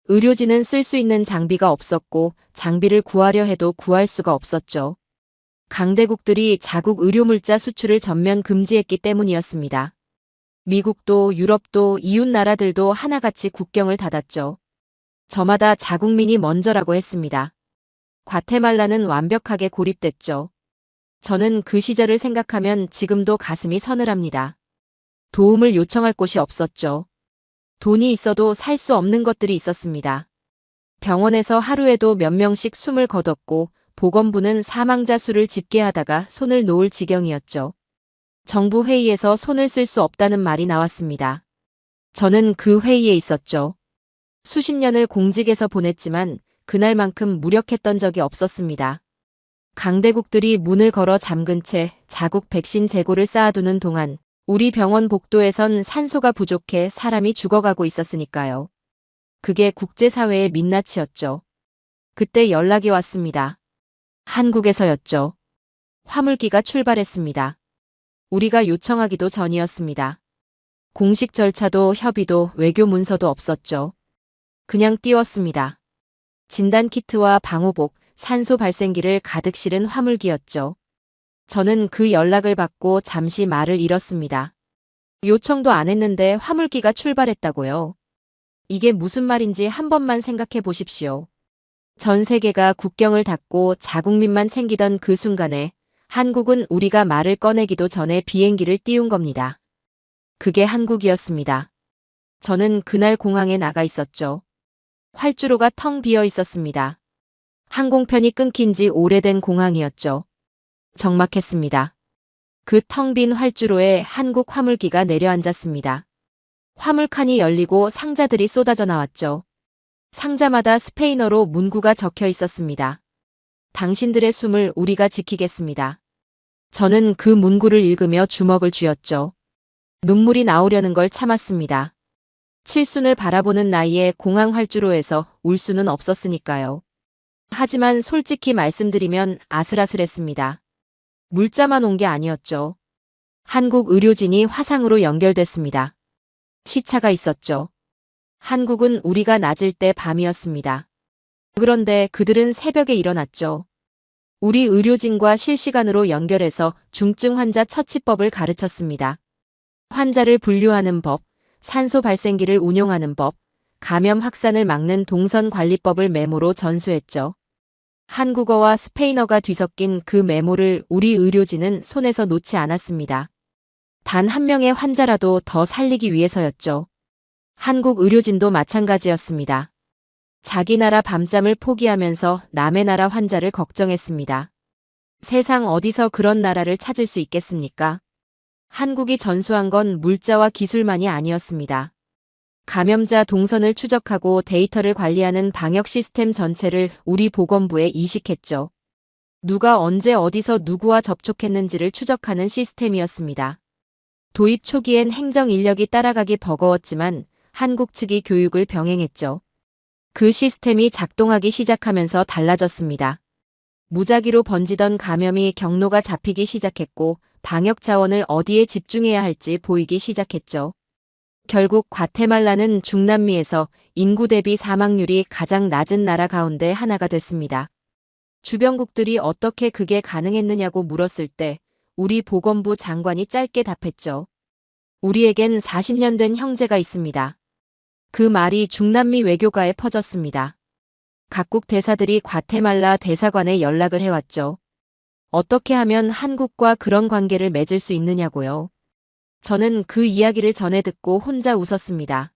의료진은 쓸 수 있는 장비가 없었고 장비를 구하려 해도 구할 수가 없었죠. 강대국들이 자국 의료물자 수출을 전면 금지했기 때문이었습니다. 미국도 유럽도 이웃 나라들도 하나같이 국경을 닫았죠. 저마다 자국민이 먼저라고 했습니다. 과테말라는 완벽하게 고립됐죠. 저는 그 시절을 생각하면 지금도 가슴이 서늘합니다. 도움을 요청할 곳이 없었죠. 돈이 있어도 살 수 없는 것들이 있었습니다. 병원에서 하루에도 몇 명씩 숨을 거뒀고 보건부는 사망자 수를 집계하다가 손을 놓을 지경이었죠. 정부 회의에서 손을 쓸 수 없다는 말이 나왔습니다. 저는 그 회의에 있었죠. 수십 년을 공직에서 보냈지만 그날만큼 무력했던 적이 없었습니다. 강대국들이 문을 걸어 잠근 채 자국 백신 재고를 쌓아두는 동안 우리 병원 복도에선 산소가 부족해 사람이 죽어가고 있었으니까요. 그게 국제사회의 민낯이었죠. 그때 연락이 왔습니다. 한국에서였죠. 화물기가 출발했습니다. 우리가 요청하기도 전이었습니다. 공식 절차도 협의도 외교 문서도 없었죠. 그냥 띄웠습니다. 진단키트와 방호복, 산소 발생기를 가득 실은 화물기였죠. 저는 그 연락을 받고 잠시 말을 잃었습니다. 요청도 안 했는데 화물기가 출발했다고요? 이게 무슨 말인지 한 번만 생각해 보십시오. 전 세계가 국경을 닫고 자국민만 챙기던 그 순간에 한국은 우리가 말을 꺼내기도 전에 비행기를 띄운 겁니다. 그게 한국이었습니다. 저는 그날 공항에 나가 있었죠. 활주로가 텅 비어 있었습니다. 항공편이 끊긴 지 오래된 공항이었죠. 적막했습니다. 그 텅 빈 활주로에 한국 화물기가 내려앉았습니다. 화물칸이 열리고 상자들이 쏟아져 나왔죠. 상자마다 스페인어로 문구가 적혀 있었습니다. 당신들의 숨을 우리가 지키겠습니다. 저는 그 문구를 읽으며 주먹을 쥐었죠. 눈물이 나오려는 걸 참았습니다. 칠순을 바라보는 나이에 공항 활주로에서 울 수는 없었으니까요. 하지만 솔직히 말씀드리면 아슬아슬했습니다. 물자만 온 게 아니었죠. 한국 의료진이 화상으로 연결됐습니다. 시차가 있었죠. 한국은 우리가 낮을 때 밤이었습니다. 그런데 그들은 새벽에 일어났죠. 우리 의료진과 실시간으로 연결해서 중증 환자 처치법을 가르쳤습니다. 환자를 분류하는 법, 산소 발생기를 운용하는 법, 감염 확산을 막는 동선관리법을 메모로 전수했죠. 한국어와 스페인어가 뒤섞인 그 메모를 우리 의료진은 손에서 놓지 않았습니다. 단 한 명의 환자라도 더 살리기 위해서였죠. 한국 의료진도 마찬가지였습니다. 자기 나라 밤잠을 포기하면서 남의 나라 환자를 걱정했습니다. 세상 어디서 그런 나라를 찾을 수 있겠습니까? 한국이 전수한 건 물자와 기술만이 아니었습니다. 감염자 동선을 추적하고 데이터를 관리하는 방역 시스템 전체를 우리 보건부에 이식했죠. 누가 언제 어디서 누구와 접촉했는지를 추적하는 시스템이었습니다. 도입 초기엔 행정 인력이 따라가기 버거웠지만 한국 측이 교육을 병행했죠. 그 시스템이 작동하기 시작하면서 달라졌습니다. 무작위로 번지던 감염이 경로가 잡히기 시작했고 방역 자원을 어디에 집중해야 할지 보이기 시작했죠. 결국 과테말라는 중남미에서 인구 대비 사망률이 가장 낮은 나라 가운데 하나가 됐습니다. 주변국들이 어떻게 그게 가능했느냐고 물었을 때 우리 보건부 장관이 짧게 답했죠. 우리에겐 40년 된 형제가 있습니다. 그 말이 중남미 외교가에 퍼졌습니다. 각국 대사들이 과테말라 대사관에 연락을 해왔죠. 어떻게 하면 한국과 그런 관계를 맺을 수 있느냐고요. 저는 그 이야기를 전해 듣고 혼자 웃었습니다.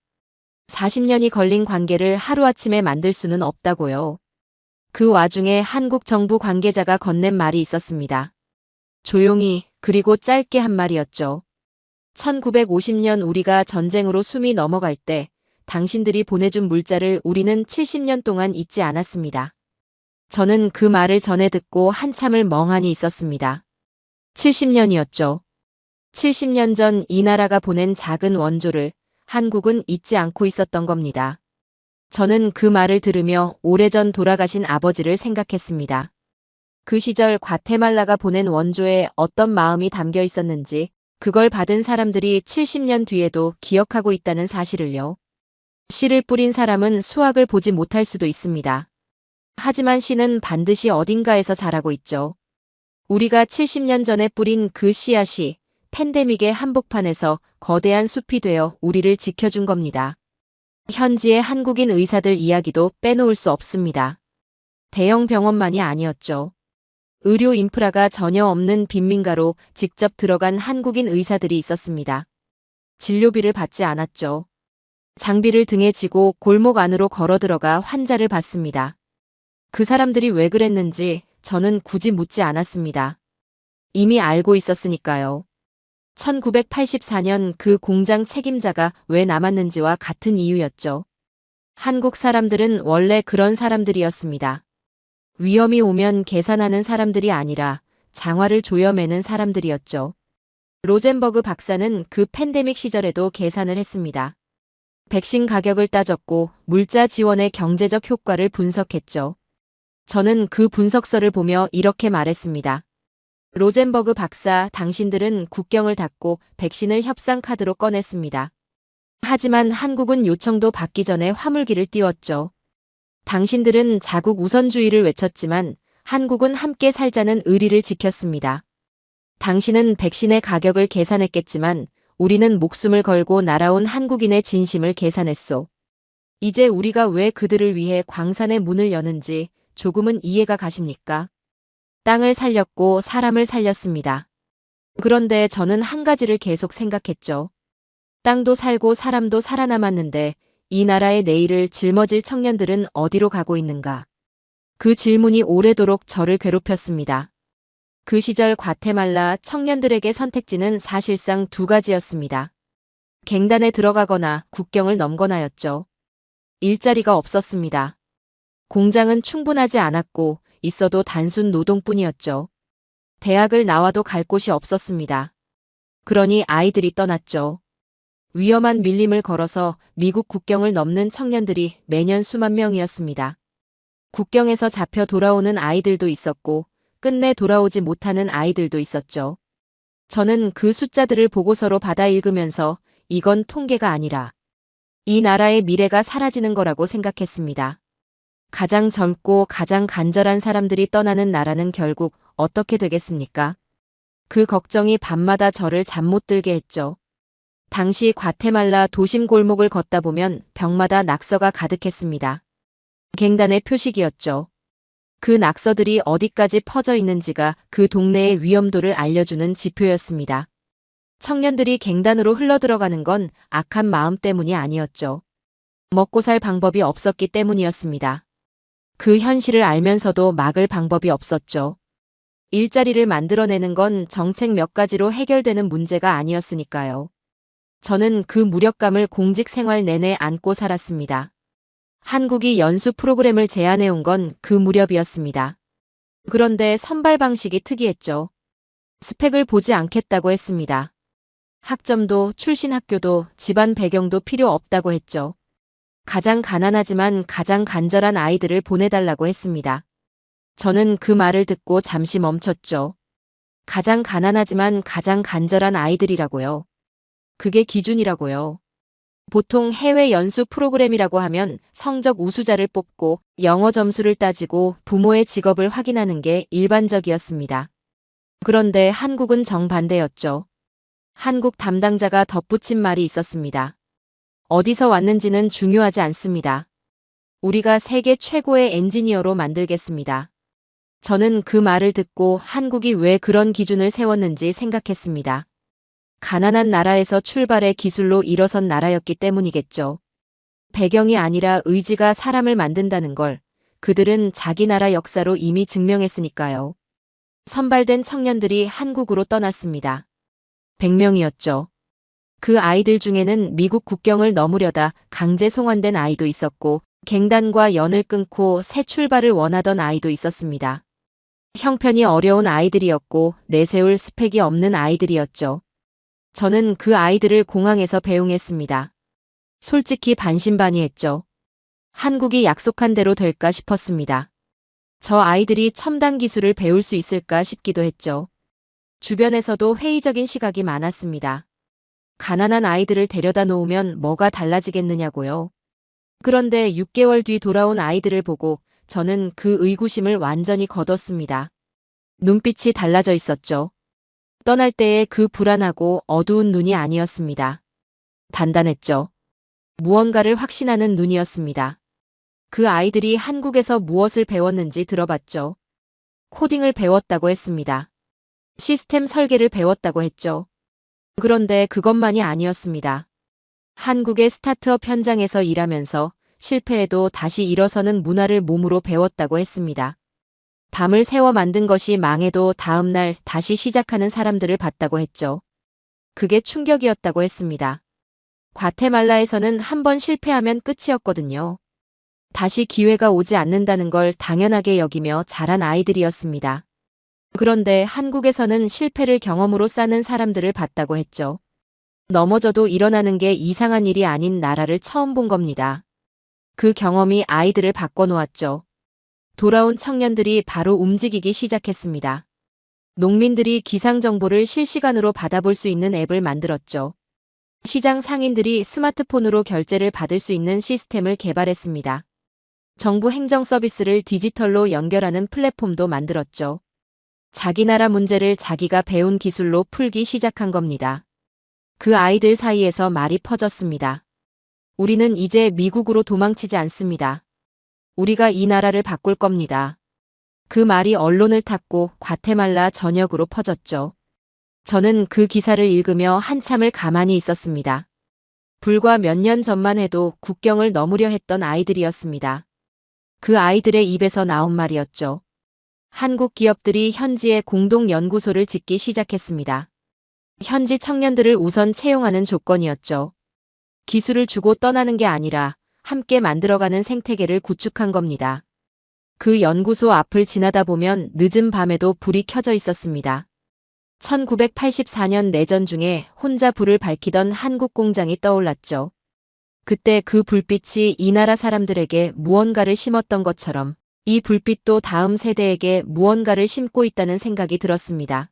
40년이 걸린 관계를 하루아침에 만들 수는 없다고요. 그 와중에 한국 정부 관계자가 건넨 말이 있었습니다. 조용히, 그리고 짧게 한 말이었죠. 1950년 우리가 전쟁으로 숨이 넘어갈 때 당신들이 보내준 물자를 우리는 70년 동안 잊지 않았습니다. 저는 그 말을 전해 듣고 한참을 멍하니 있었습니다. 70년이었죠. 70년 전 이 나라가 보낸 작은 원조를 한국은 잊지 않고 있었던 겁니다. 저는 그 말을 들으며 오래전 돌아가신 아버지를 생각했습니다. 그 시절 과테말라가 보낸 원조에 어떤 마음이 담겨 있었는지 그걸 받은 사람들이 70년 뒤에도 기억하고 있다는 사실을요. 씨를 뿌린 사람은 수확을 보지 못할 수도 있습니다. 하지만 씨는 반드시 어딘가에서 자라고 있죠. 우리가 70년 전에 뿌린 그 씨앗이 팬데믹의 한복판에서 거대한 숲이 되어 우리를 지켜준 겁니다. 현지의 한국인 의사들 이야기도 빼놓을 수 없습니다. 대형 병원만이 아니었죠. 의료 인프라가 전혀 없는 빈민가로 직접 들어간 한국인 의사들이 있었습니다. 진료비를 받지 않았죠. 장비를 등에 지고 골목 안으로 걸어 들어가 환자를 봤습니다. 그 사람들이 왜 그랬는지 저는 굳이 묻지 않았습니다. 이미 알고 있었으니까요. 1984년 그 공장 책임자가 왜 남았는지와 같은 이유였죠. 한국 사람들은 원래 그런 사람들이었습니다. 위험이 오면 계산하는 사람들이 아니라 장화를 조여매는 사람들이었죠. 로젠버그 박사는 그 팬데믹 시절에도 계산을 했습니다. 백신 가격을 따졌고 물자 지원의 경제적 효과를 분석했죠. 저는 그 분석서를 보며 이렇게 말했습니다. 로젠버그 박사, 당신들은 국경을 닫고 백신을 협상 카드로 꺼냈습니다. 하지만 한국은 요청도 받기 전에 화물기를 띄웠죠. 당신들은 자국 우선주의를 외쳤지만 한국은 함께 살자는 의리를 지켰습니다. 당신은 백신의 가격을 계산했겠지만 우리는 목숨을 걸고 날아온 한국인의 진심을 계산했소. 이제 우리가 왜 그들을 위해 광산의 문을 여는지 조금은 이해가 가십니까? 땅을 살렸고 사람을 살렸습니다. 그런데 저는 한 가지를 계속 생각했죠. 땅도 살고 사람도 살아남았는데 이 나라의 내일을 짊어질 청년들은 어디로 가고 있는가? 그 질문이 오래도록 저를 괴롭혔습니다. 그 시절 과테말라 청년들에게 선택지는 사실상 두 가지였습니다. 갱단에 들어가거나 국경을 넘거나였죠. 일자리가 없었습니다. 공장은 충분하지 않았고 있어도 단순 노동뿐이었죠. 대학을 나와도 갈 곳이 없었습니다. 그러니 아이들이 떠났죠. 위험한 밀림을 걸어서 미국 국경을 넘는 청년들이 매년 수만 명이었습니다. 국경에서 잡혀 돌아오는 아이들도 있었고 끝내 돌아오지 못하는 아이들도 있었죠. 저는 그 숫자들을 보고서로 받아 읽으면서 이건 통계가 아니라 이 나라의 미래가 사라지는 거라고 생각했습니다. 가장 젊고 가장 간절한 사람들이 떠나는 나라는 결국 어떻게 되겠습니까? 그 걱정이 밤마다 저를 잠 못 들게 했죠. 당시 과테말라 도심 골목을 걷다 보면 벽마다 낙서가 가득했습니다. 갱단의 표식이었죠. 그 낙서들이 어디까지 퍼져 있는지가 그 동네의 위험도를 알려주는 지표였습니다. 청년들이 갱단으로 흘러들어가는 건 악한 마음 때문이 아니었죠. 먹고 살 방법이 없었기 때문이었습니다. 그 현실을 알면서도 막을 방법이 없었죠. 일자리를 만들어내는 건 정책 몇 가지로 해결되는 문제가 아니었으니까요. 저는 그 무력감을 공직 생활 내내 안고 살았습니다. 한국이 연수 프로그램을 제안해온 건 그 무렵이었습니다. 그런데 선발 방식이 특이했죠. 스펙을 보지 않겠다고 했습니다. 학점도 출신 학교도 집안 배경도 필요 없다고 했죠. 가장 가난하지만 가장 간절한 아이들을 보내달라고 했습니다. 저는 그 말을 듣고 잠시 멈췄죠. 가장 가난하지만 가장 간절한 아이들이라고요. 그게 기준이라고요. 보통 해외 연수 프로그램이라고 하면 성적 우수자를 뽑고 영어 점수를 따지고 부모의 직업을 확인하는 게 일반적이었습니다. 그런데 한국은 정반대였죠. 한국 담당자가 덧붙인 말이 있었습니다. 어디서 왔는지는 중요하지 않습니다. 우리가 세계 최고의 엔지니어로 만들겠습니다. 저는 그 말을 듣고 한국이 왜 그런 기준을 세웠는지 생각했습니다. 가난한 나라에서 출발해 기술로 일어선 나라였기 때문이겠죠. 배경이 아니라 의지가 사람을 만든다는 걸 그들은 자기 나라 역사로 이미 증명했으니까요. 선발된 청년들이 한국으로 떠났습니다. 100명이었죠. 그 아이들 중에는 미국 국경을 넘으려다 강제 송환된 아이도 있었고 갱단과 연을 끊고 새 출발을 원하던 아이도 있었습니다. 형편이 어려운 아이들이었고 내세울 스펙이 없는 아이들이었죠. 저는 그 아이들을 공항에서 배웅했습니다. 솔직히 반신반의했죠. 한국이 약속한 대로 될까 싶었습니다. 저 아이들이 첨단 기술을 배울 수 있을까 싶기도 했죠. 주변에서도 회의적인 시각이 많았습니다. 가난한 아이들을 데려다 놓으면 뭐가 달라지겠느냐고요. 그런데 6개월 뒤 돌아온 아이들을 보고 저는 그 의구심을 완전히 거뒀습니다. 눈빛이 달라져 있었죠. 떠날 때의 그 불안하고 어두운 눈이 아니었습니다. 단단했죠. 무언가를 확신하는 눈이었습니다. 그 아이들이 한국에서 무엇을 배웠는지 들어봤죠. 코딩을 배웠다고 했습니다. 시스템 설계를 배웠다고 했죠. 그런데 그것만이 아니었습니다. 한국의 스타트업 현장에서 일하면서 실패해도 다시 일어서는 문화를 몸으로 배웠다고 했습니다. 밤을 새워 만든 것이 망해도 다음날 다시 시작하는 사람들을 봤다고 했죠. 그게 충격이었다고 했습니다. 과테말라에서는 한 번 실패하면 끝이었거든요. 다시 기회가 오지 않는다는 걸 당연하게 여기며 자란 아이들이었습니다. 그런데 한국에서는 실패를 경험으로 쌓는 사람들을 봤다고 했죠. 넘어져도 일어나는 게 이상한 일이 아닌 나라를 처음 본 겁니다. 그 경험이 아이들을 바꿔놓았죠. 돌아온 청년들이 바로 움직이기 시작했습니다. 농민들이 기상 정보를 실시간으로 받아볼 수 있는 앱을 만들었죠. 시장 상인들이 스마트폰으로 결제를 받을 수 있는 시스템을 개발했습니다. 정부 행정 서비스를 디지털로 연결하는 플랫폼도 만들었죠. 자기 나라 문제를 자기가 배운 기술로 풀기 시작한 겁니다. 그 아이들 사이에서 말이 퍼졌습니다. 우리는 이제 미국으로 도망치지 않습니다. 우리가 이 나라를 바꿀 겁니다. 그 말이 언론을 탔고 과테말라 전역으로 퍼졌죠. 저는 그 기사를 읽으며 한참을 가만히 있었습니다. 불과 몇 년 전만 해도 국경을 넘으려 했던 아이들이었습니다. 그 아이들의 입에서 나온 말이었죠. 한국 기업들이 현지에 공동 연구소를 짓기 시작했습니다. 현지 청년들을 우선 채용하는 조건이었죠. 기술을 주고 떠나는 게 아니라 함께 만들어가는 생태계를 구축한 겁니다. 그 연구소 앞을 지나다 보면 늦은 밤에도 불이 켜져 있었습니다. 1984년 내전 중에 혼자 불을 밝히던 한국 공장이 떠올랐죠. 그때 그 불빛이 이 나라 사람들에게 무언가를 심었던 것처럼 이 불빛도 다음 세대에게 무언가를 심고 있다는 생각이 들었습니다.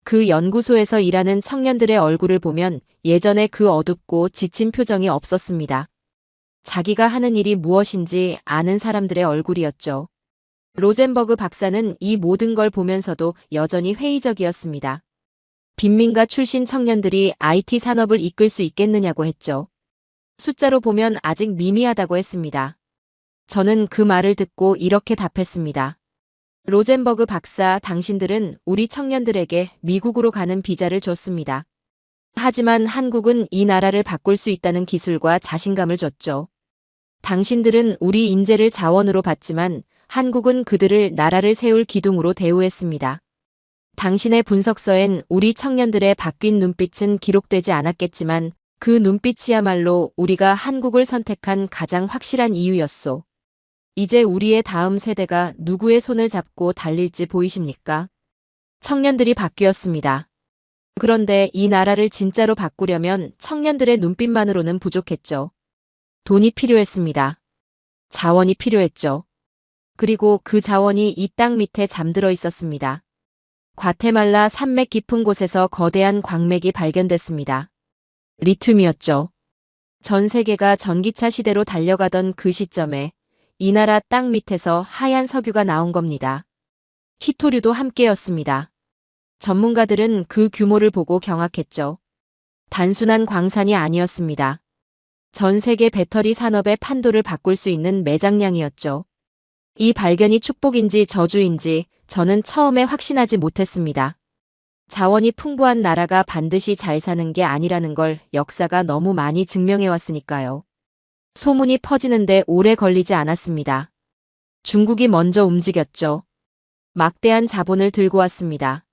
그 연구소에서 일하는 청년들의 얼굴을 보면 예전에 그 어둡고 지친 표정이 없었습니다. 자기가 하는 일이 무엇인지 아는 사람들의 얼굴이었죠. 로젠버그 박사는 이 모든 걸 보면서도 여전히 회의적이었습니다. 빈민가 출신 청년들이 IT 산업을 이끌 수 있겠느냐고 했죠. 숫자로 보면 아직 미미하다고 했습니다. 저는 그 말을 듣고 이렇게 답했습니다. 로젠버그 박사, 당신들은 우리 청년들에게 미국으로 가는 비자를 줬습니다. 하지만 한국은 이 나라를 바꿀 수 있다는 기술과 자신감을 줬죠. 당신들은 우리 인재를 자원으로 봤지만 한국은 그들을 나라를 세울 기둥으로 대우했습니다. 당신의 분석서엔 우리 청년들의 바뀐 눈빛은 기록되지 않았겠지만 그 눈빛이야말로 우리가 한국을 선택한 가장 확실한 이유였소. 이제 우리의 다음 세대가 누구의 손을 잡고 달릴지 보이십니까? 청년들이 바뀌었습니다. 그런데 이 나라를 진짜로 바꾸려면 청년들의 눈빛만으로는 부족했죠. 돈이 필요했습니다. 자원이 필요했죠. 그리고 그 자원이 이 땅 밑에 잠들어 있었습니다. 과테말라 산맥 깊은 곳에서 거대한 광맥이 발견됐습니다. 리튬이었죠. 전 세계가 전기차 시대로 달려가던 그 시점에 이 나라 땅 밑에서 하얀 석유가 나온 겁니다. 히토류도 함께였습니다. 전문가들은 그 규모를 보고 경악했죠. 단순한 광산이 아니었습니다. 전 세계 배터리 산업의 판도를 바꿀 수 있는 매장량이었죠. 이 발견이 축복인지 저주인지 저는 처음에 확신하지 못했습니다. 자원이 풍부한 나라가 반드시 잘 사는 게 아니라는 걸 역사가 너무 많이 증명해왔으니까요. 소문이 퍼지는데 오래 걸리지 않았습니다. 중국이 먼저 움직였죠. 막대한 자본을 들고 왔습니다.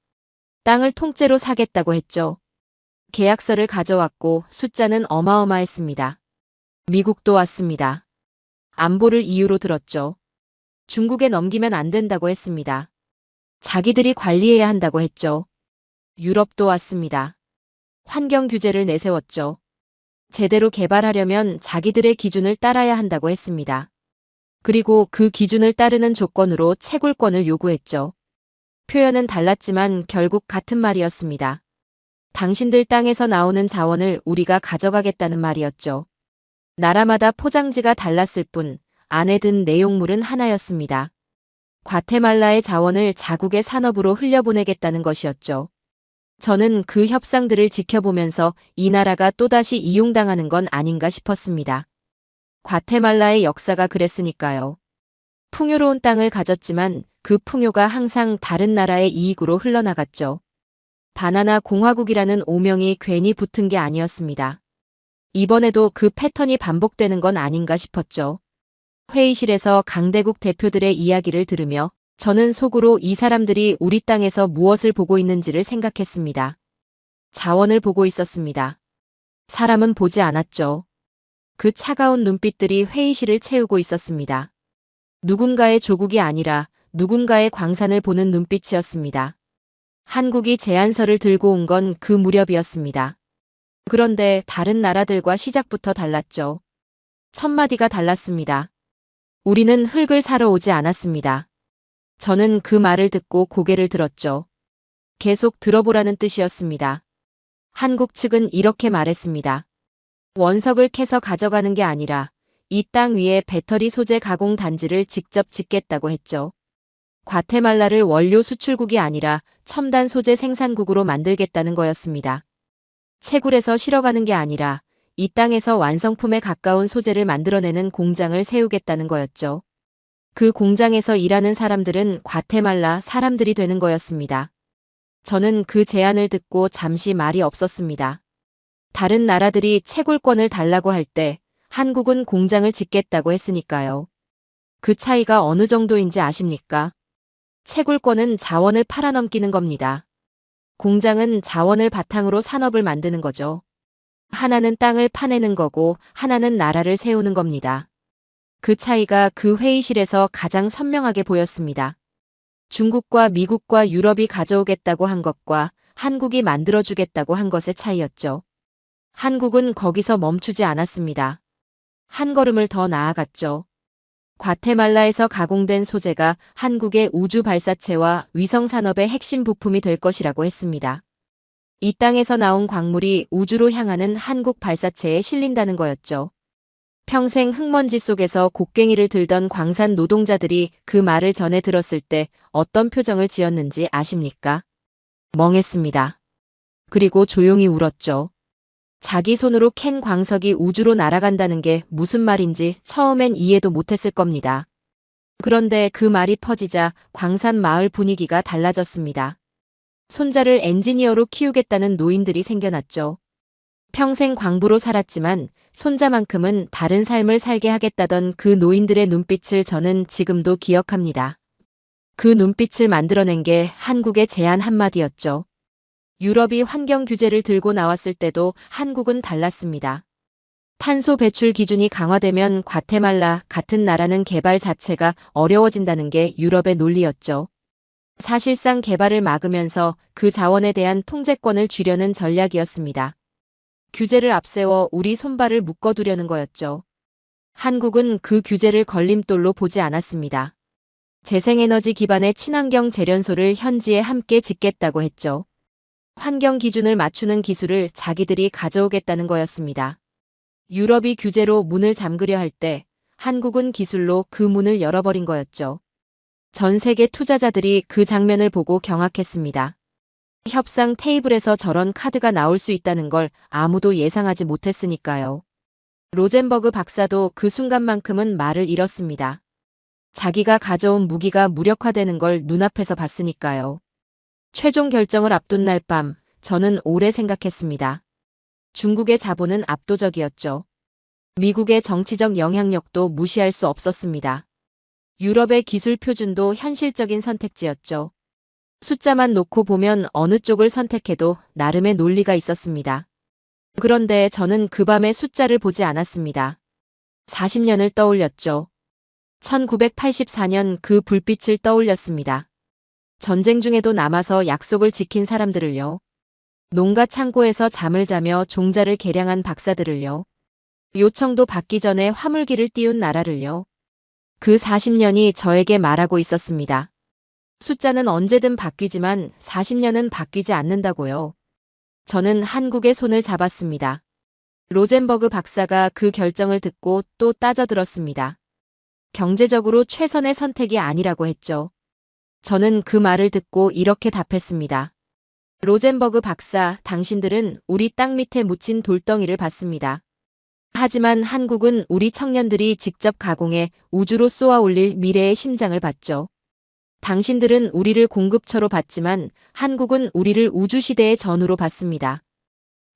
땅을 통째로 사겠다고 했죠. 계약서를 가져왔고 숫자는 어마어마했습니다. 미국도 왔습니다. 안보를 이유로 들었죠. 중국에 넘기면 안 된다고 했습니다. 자기들이 관리해야 한다고 했죠. 유럽도 왔습니다. 환경 규제를 내세웠죠. 제대로 개발하려면 자기들의 기준을 따라야 한다고 했습니다. 그리고 그 기준을 따르는 조건으로 채굴권을 요구했죠. 표현은 달랐지만 결국 같은 말이었습니다. 당신들 땅에서 나오는 자원을 우리가 가져가겠다는 말이었죠. 나라마다 포장지가 달랐을 뿐 안에 든 내용물은 하나였습니다. 과테말라의 자원을 자국의 산업으로 흘려보내겠다는 것이었죠. 저는 그 협상들을 지켜보면서 이 나라가 또다시 이용당하는 건 아닌가 싶었습니다. 과테말라의 역사가 그랬으니까요. 풍요로운 땅을 가졌지만 그 풍요가 항상 다른 나라의 이익으로 흘러나갔죠. 바나나 공화국이라는 오명이 괜히 붙은 게 아니었습니다. 이번에도 그 패턴이 반복되는 건 아닌가 싶었죠. 회의실에서 강대국 대표들의 이야기를 들으며 저는 속으로 이 사람들이 우리 땅에서 무엇을 보고 있는지를 생각했습니다. 자원을 보고 있었습니다. 사람은 보지 않았죠. 그 차가운 눈빛들이 회의실을 채우고 있었습니다. 누군가의 조국이 아니라 누군가의 광산을 보는 눈빛이었습니다. 한국이 제안서를 들고 온 건 그 무렵이었습니다. 그런데 다른 나라들과 시작부터 달랐죠. 첫 마디가 달랐습니다. 우리는 흙을 사러 오지 않았습니다. 저는 그 말을 듣고 고개를 들었죠. 계속 들어보라는 뜻이었습니다. 한국 측은 이렇게 말했습니다. 원석을 캐서 가져가는 게 아니라 이 땅 위에 배터리 소재 가공 단지를 직접 짓겠다고 했죠. 과테말라를 원료 수출국이 아니라 첨단 소재 생산국으로 만들겠다는 거였습니다. 채굴에서 실어가는 게 아니라 이 땅에서 완성품에 가까운 소재를 만들어내는 공장을 세우겠다는 거였죠. 그 공장에서 일하는 사람들은 과테말라 사람들이 되는 거였습니다. 저는 그 제안을 듣고 잠시 말이 없었습니다. 다른 나라들이 채굴권을 달라고 할 때 한국은 공장을 짓겠다고 했으니까요. 그 차이가 어느 정도인지 아십니까? 채굴권은 자원을 팔아넘기는 겁니다. 공장은 자원을 바탕으로 산업을 만드는 거죠. 하나는 땅을 파내는 거고 하나는 나라를 세우는 겁니다. 그 차이가 그 회의실에서 가장 선명하게 보였습니다. 중국과 미국과 유럽이 가져오겠다고 한 것과 한국이 만들어주겠다고 한 것의 차이였죠. 한국은 거기서 멈추지 않았습니다. 한 걸음을 더 나아갔죠. 과테말라에서 가공된 소재가 한국의 우주 발사체와 위성 산업의 핵심 부품이 될 것이라고 했습니다. 이 땅에서 나온 광물이 우주로 향하는 한국 발사체에 실린다는 거였죠. 평생 흙먼지 속에서 곡괭이를 들던 광산 노동자들이 그 말을 전해 들었을 때 어떤 표정을 지었는지 아십니까? 멍했습니다. 그리고 조용히 울었죠. 자기 손으로 캔 광석이 우주로 날아간다는 게 무슨 말인지 처음엔 이해도 못했을 겁니다. 그런데 그 말이 퍼지자 광산 마을 분위기가 달라졌습니다. 손자를 엔지니어로 키우겠다는 노인들이 생겨났죠. 평생 광부로 살았지만 손자만큼은 다른 삶을 살게 하겠다던 그 노인들의 눈빛을 저는 지금도 기억합니다. 그 눈빛을 만들어낸 게 한국의 제안 한마디였죠. 유럽이 환경 규제를 들고 나왔을 때도 한국은 달랐습니다. 탄소 배출 기준이 강화되면 과테말라 같은 나라는 개발 자체가 어려워진다는 게 유럽의 논리였죠. 사실상 개발을 막으면서 그 자원에 대한 통제권을 쥐려는 전략이었습니다. 규제를 앞세워 우리 손발을 묶어두려는 거였죠. 한국은 그 규제를 걸림돌로 보지 않았습니다. 재생에너지 기반의 친환경 재련소를 현지에 함께 짓겠다고 했죠. 환경 기준을 맞추는 기술을 자기들이 가져오겠다는 거였습니다. 유럽이 규제로 문을 잠그려 할 때 한국은 기술로 그 문을 열어버린 거였죠. 전 세계 투자자들이 그 장면을 보고 경악했습니다. 협상 테이블에서 저런 카드가 나올 수 있다는 걸 아무도 예상하지 못했으니까요. 로젠버그 박사도 그 순간만큼은 말을 잃었습니다. 자기가 가져온 무기가 무력화되는 걸 눈앞에서 봤으니까요. 최종 결정을 앞둔 날 밤, 저는 오래 생각했습니다. 중국의 자본은 압도적이었죠. 미국의 정치적 영향력도 무시할 수 없었습니다. 유럽의 기술 표준도 현실적인 선택지였죠. 숫자만 놓고 보면 어느 쪽을 선택해도 나름의 논리가 있었습니다. 그런데 저는 그 밤에 숫자를 보지 않았습니다. 40년을 떠올렸죠. 1984년 그 불빛을 떠올렸습니다. 전쟁 중에도 남아서 약속을 지킨 사람들을요. 농가 창고에서 잠을 자며 종자를 개량한 박사들을요. 요청도 받기 전에 화물기를 띄운 나라를요. 그 40년이 저에게 말하고 있었습니다. 숫자는 언제든 바뀌지만 40년은 바뀌지 않는다고요. 저는 한국의 손을 잡았습니다. 로젠버그 박사가 그 결정을 듣고 또 따져들었습니다. 경제적으로 최선의 선택이 아니라고 했죠. 저는 그 말을 듣고 이렇게 답했습니다. 로젠버그 박사, 당신들은 우리 땅 밑에 묻힌 돌덩이를 봤습니다. 하지만 한국은 우리 청년들이 직접 가공해 우주로 쏘아 올릴 미래의 심장을 봤죠. 당신들은 우리를 공급처로 봤지만 한국은 우리를 우주시대의 전우로 봤습니다.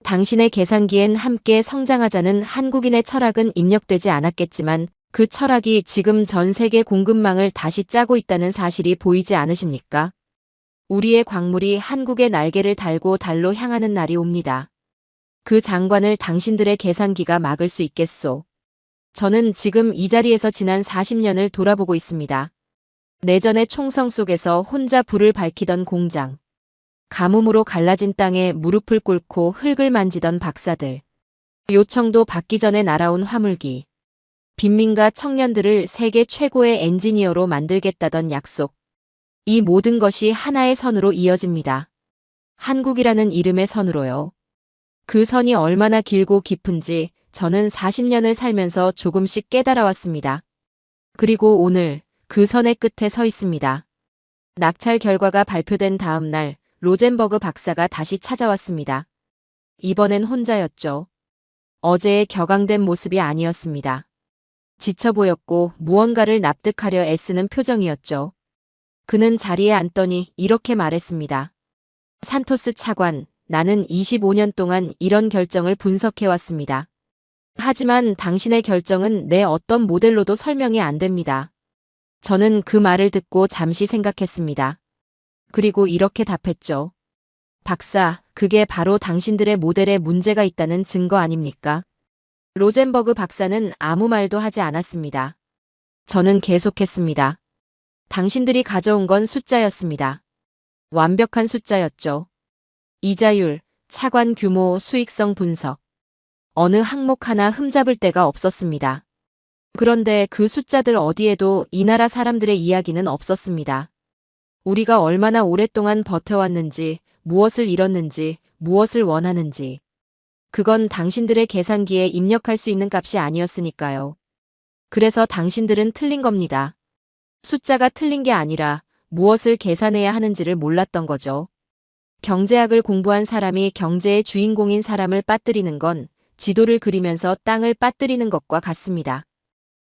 당신의 계산기엔 함께 성장하자는 한국인의 철학은 입력되지 않았겠지만 그 철학이 지금 전 세계 공급망을 다시 짜고 있다는 사실이 보이지 않으십니까? 우리의 광물이 한국의 날개를 달고 달로 향하는 날이 옵니다. 그 장관을 당신들의 계산기가 막을 수 있겠소. 저는 지금 이 자리에서 지난 40년을 돌아보고 있습니다. 내전의 총성 속에서 혼자 불을 밝히던 공장. 가뭄으로 갈라진 땅에 무릎을 꿇고 흙을 만지던 박사들. 요청도 받기 전에 날아온 화물기. 빈민가 청년들을 세계 최고의 엔지니어로 만들겠다던 약속. 이 모든 것이 하나의 선으로 이어집니다. 한국이라는 이름의 선으로요. 그 선이 얼마나 길고 깊은지 저는 40년을 살면서 조금씩 깨달아왔습니다. 그리고 오늘 그 선의 끝에 서 있습니다. 낙찰 결과가 발표된 다음 날 로젠버그 박사가 다시 찾아왔습니다. 이번엔 혼자였죠. 어제의 격앙된 모습이 아니었습니다. 지쳐 보였고 무언가를 납득하려 애쓰는 표정이었죠. 그는 자리에 앉더니 이렇게 말했습니다. 산토스 차관, 나는 25년 동안 이런 결정을 분석해왔습니다. 하지만 당신의 결정은 내 어떤 모델로도 설명이 안 됩니다. 저는 그 말을 듣고 잠시 생각했습니다. 그리고 이렇게 답했죠. 박사, 그게 바로 당신들의 모델에 문제가 있다는 증거 아닙니까? 로젠버그 박사는 아무 말도 하지 않았습니다. 저는 계속했습니다. 당신들이 가져온 건 숫자였습니다. 완벽한 숫자였죠. 이자율, 차관 규모, 수익성 분석. 어느 항목 하나 흠잡을 데가 없었습니다. 그런데 그 숫자들 어디에도 이 나라 사람들의 이야기는 없었습니다. 우리가 얼마나 오랫동안 버텨왔는지, 무엇을 잃었는지, 무엇을 원하는지. 그건 당신들의 계산기에 입력할 수 있는 값이 아니었으니까요. 그래서 당신들은 틀린 겁니다. 숫자가 틀린 게 아니라 무엇을 계산해야 하는지를 몰랐던 거죠. 경제학을 공부한 사람이 경제의 주인공인 사람을 빠뜨리는 건 지도를 그리면서 땅을 빠뜨리는 것과 같습니다.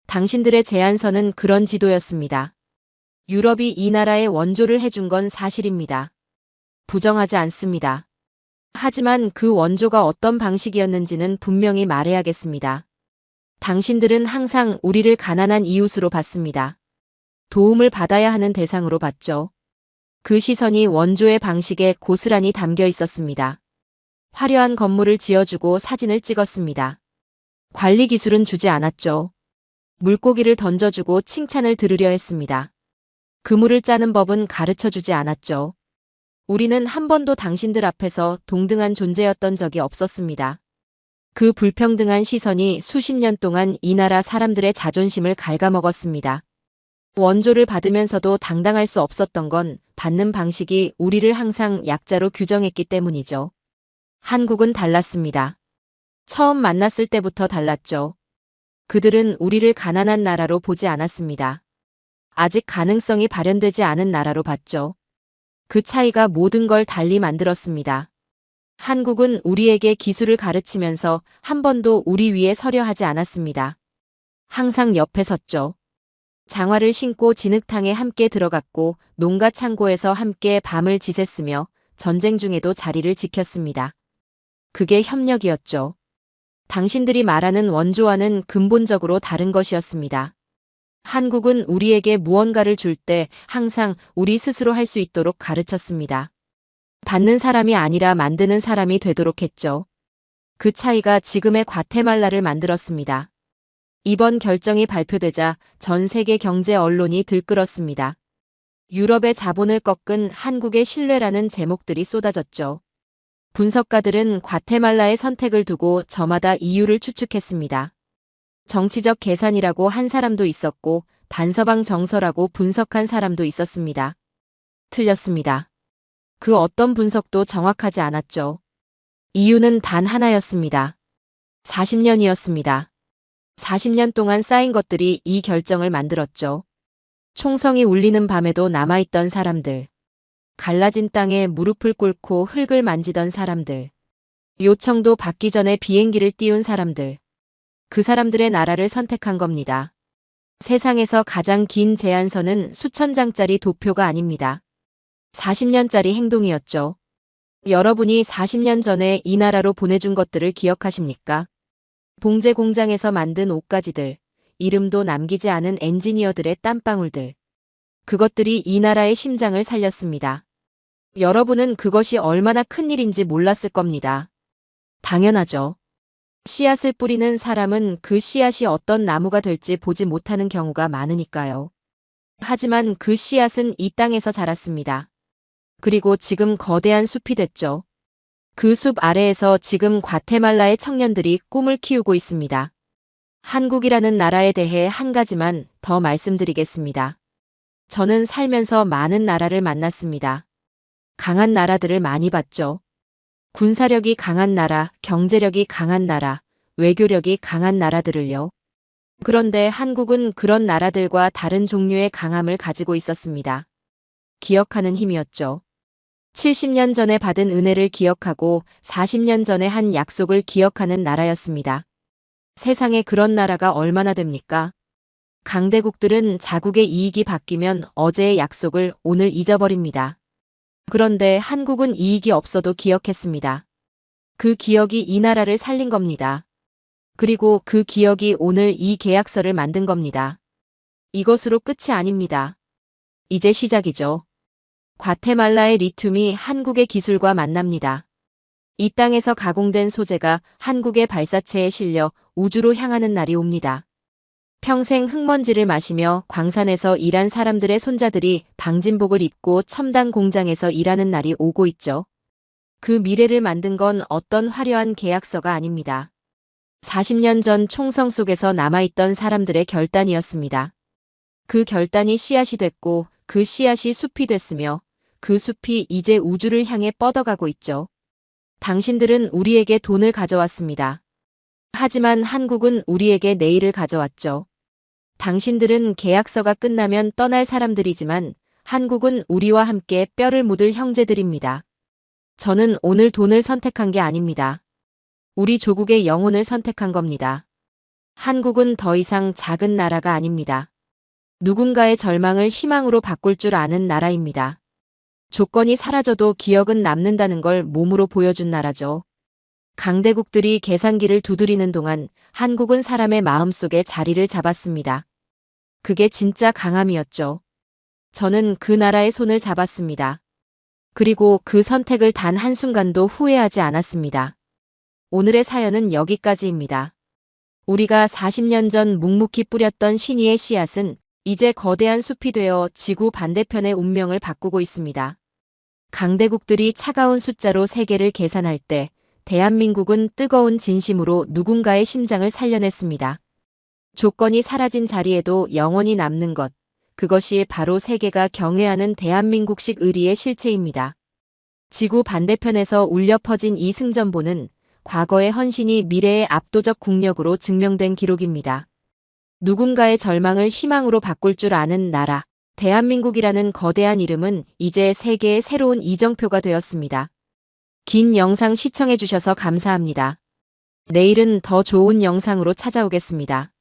당신들의 제안서는 그런 지도였습니다. 유럽이 이 나라에 원조를 해준 건 사실입니다. 부정하지 않습니다. 하지만 그 원조가 어떤 방식이었는지는 분명히 말해야겠습니다. 당신들은 항상 우리를 가난한 이웃으로 봤습니다. 도움을 받아야 하는 대상으로 봤죠. 그 시선이 원조의 방식에 고스란히 담겨 있었습니다. 화려한 건물을 지어주고 사진을 찍었습니다. 관리 기술은 주지 않았죠. 물고기를 던져주고 칭찬을 들으려 했습니다. 그물을 짜는 법은 가르쳐주지 않았죠. 우리는 한 번도 당신들 앞에서 동등한 존재였던 적이 없었습니다. 그 불평등한 시선이 수십 년 동안 이 나라 사람들의 자존심을 갉아먹었습니다. 원조를 받으면서도 당당할 수 없었던 건 받는 방식이 우리를 항상 약자로 규정했기 때문이죠. 한국은 달랐습니다. 처음 만났을 때부터 달랐죠. 그들은 우리를 가난한 나라로 보지 않았습니다. 아직 가능성이 발현되지 않은 나라로 봤죠. 그 차이가 모든 걸 달리 만들었습니다. 한국은 우리에게 기술을 가르치면서 한 번도 우리 위에 서려 하지 않았습니다. 항상 옆에 섰죠. 장화를 신고 진흙탕에 함께 들어갔고 농가 창고에서 함께 밤을 지샜으며 전쟁 중에도 자리를 지켰습니다. 그게 협력이었죠. 당신들이 말하는 원조와는 근본적으로 다른 것이었습니다. 한국은 우리에게 무언가를 줄 때 항상 우리 스스로 할 수 있도록 가르쳤습니다. 받는 사람이 아니라 만드는 사람이 되도록 했죠. 그 차이가 지금의 과테말라를 만들었습니다. 이번 결정이 발표되자 전 세계 경제 언론이 들끓었습니다. 유럽의 자본을 꺾은 한국의 신뢰라는 제목들이 쏟아졌죠. 분석가들은 과테말라의 선택을 두고 저마다 이유를 추측했습니다. 정치적 계산이라고 한 사람도 있었고 반서방 정서라고 분석한 사람도 있었습니다. 틀렸습니다. 그 어떤 분석도 정확하지 않았죠. 이유는 단 하나였습니다. 40년이었습니다. 40년 동안 쌓인 것들이 이 결정을 만들었죠. 총성이 울리는 밤에도 남아있던 사람들. 갈라진 땅에 무릎을 꿇고 흙을 만지던 사람들. 요청도 받기 전에 비행기를 띄운 사람들. 그 사람들의 나라를 선택한 겁니다. 세상에서 가장 긴 제안서는 수천 장짜리 도표가 아닙니다. 40년짜리 행동이었죠. 여러분이 40년 전에 이 나라로 보내준 것들을 기억하십니까? 봉제 공장에서 만든 옷가지들, 이름도 남기지 않은 엔지니어들의 땀방울들. 그것들이 이 나라의 심장을 살렸습니다. 여러분은 그것이 얼마나 큰 일인지 몰랐을 겁니다. 당연하죠. 씨앗을 뿌리는 사람은 그 씨앗이 어떤 나무가 될지 보지 못하는 경우가 많으니까요. 하지만 그 씨앗은 이 땅에서 자랐습니다. 그리고 지금 거대한 숲이 됐죠. 그 숲 아래에서 지금 과테말라의 청년들이 꿈을 키우고 있습니다. 한국이라는 나라에 대해 한 가지만 더 말씀드리겠습니다. 저는 살면서 많은 나라를 만났습니다. 강한 나라들을 많이 봤죠. 군사력이 강한 나라, 경제력이 강한 나라, 외교력이 강한 나라들을요. 그런데 한국은 그런 나라들과 다른 종류의 강함을 가지고 있었습니다. 기억하는 힘이었죠. 70년 전에 받은 은혜를 기억하고 40년 전에 한 약속을 기억하는 나라였습니다. 세상에 그런 나라가 얼마나 됩니까? 강대국들은 자국의 이익이 바뀌면 어제의 약속을 오늘 잊어버립니다. 그런데 한국은 이익이 없어도 기억했습니다. 그 기억이 이 나라를 살린 겁니다. 그리고 그 기억이 오늘 이 계약서를 만든 겁니다. 이것으로 끝이 아닙니다. 이제 시작이죠. 과테말라의 리튬이 한국의 기술과 만납니다. 이 땅에서 가공된 소재가 한국의 발사체에 실려 우주로 향하는 날이 옵니다. 평생 흙먼지를 마시며 광산에서 일한 사람들의 손자들이 방진복을 입고 첨단 공장에서 일하는 날이 오고 있죠. 그 미래를 만든 건 어떤 화려한 계약서가 아닙니다. 40년 전 총성 속에서 남아있던 사람들의 결단이었습니다. 그 결단이 씨앗이 됐고 그 씨앗이 숲이 됐으며 그 숲이 이제 우주를 향해 뻗어가고 있죠. 당신들은 우리에게 돈을 가져왔습니다. 하지만 한국은 우리에게 내일을 가져왔죠. 당신들은 계약서가 끝나면 떠날 사람들이지만 한국은 우리와 함께 뼈를 묻을 형제들입니다. 저는 오늘 돈을 선택한 게 아닙니다. 우리 조국의 영혼을 선택한 겁니다. 한국은 더 이상 작은 나라가 아닙니다. 누군가의 절망을 희망으로 바꿀 줄 아는 나라입니다. 조건이 사라져도 기억은 남는다는 걸 몸으로 보여준 나라죠. 강대국들이 계산기를 두드리는 동안 한국은 사람의 마음속에 자리를 잡았습니다. 그게 진짜 강함이었죠. 저는 그 나라의 손을 잡았습니다. 그리고 그 선택을 단 한순간도 후회하지 않았습니다. 오늘의 사연은 여기까지입니다. 우리가 40년 전 묵묵히 뿌렸던 신의의 씨앗은 이제 거대한 숲이 되어 지구 반대편의 운명을 바꾸고 있습니다. 강대국들이 차가운 숫자로 세계를 계산할 때 대한민국은 뜨거운 진심으로 누군가의 심장을 살려냈습니다. 조건이 사라진 자리에도 영원히 남는 것, 그것이 바로 세계가 경외하는 대한민국식 의리의 실체입니다. 지구 반대편에서 울려 퍼진 이 승전보는 과거의 헌신이 미래의 압도적 국력으로 증명된 기록입니다. 누군가의 절망을 희망으로 바꿀 줄 아는 나라, 대한민국이라는 거대한 이름은 이제 세계의 새로운 이정표가 되었습니다. 긴 영상 시청해주셔서 감사합니다. 내일은 더 좋은 영상으로 찾아오겠습니다.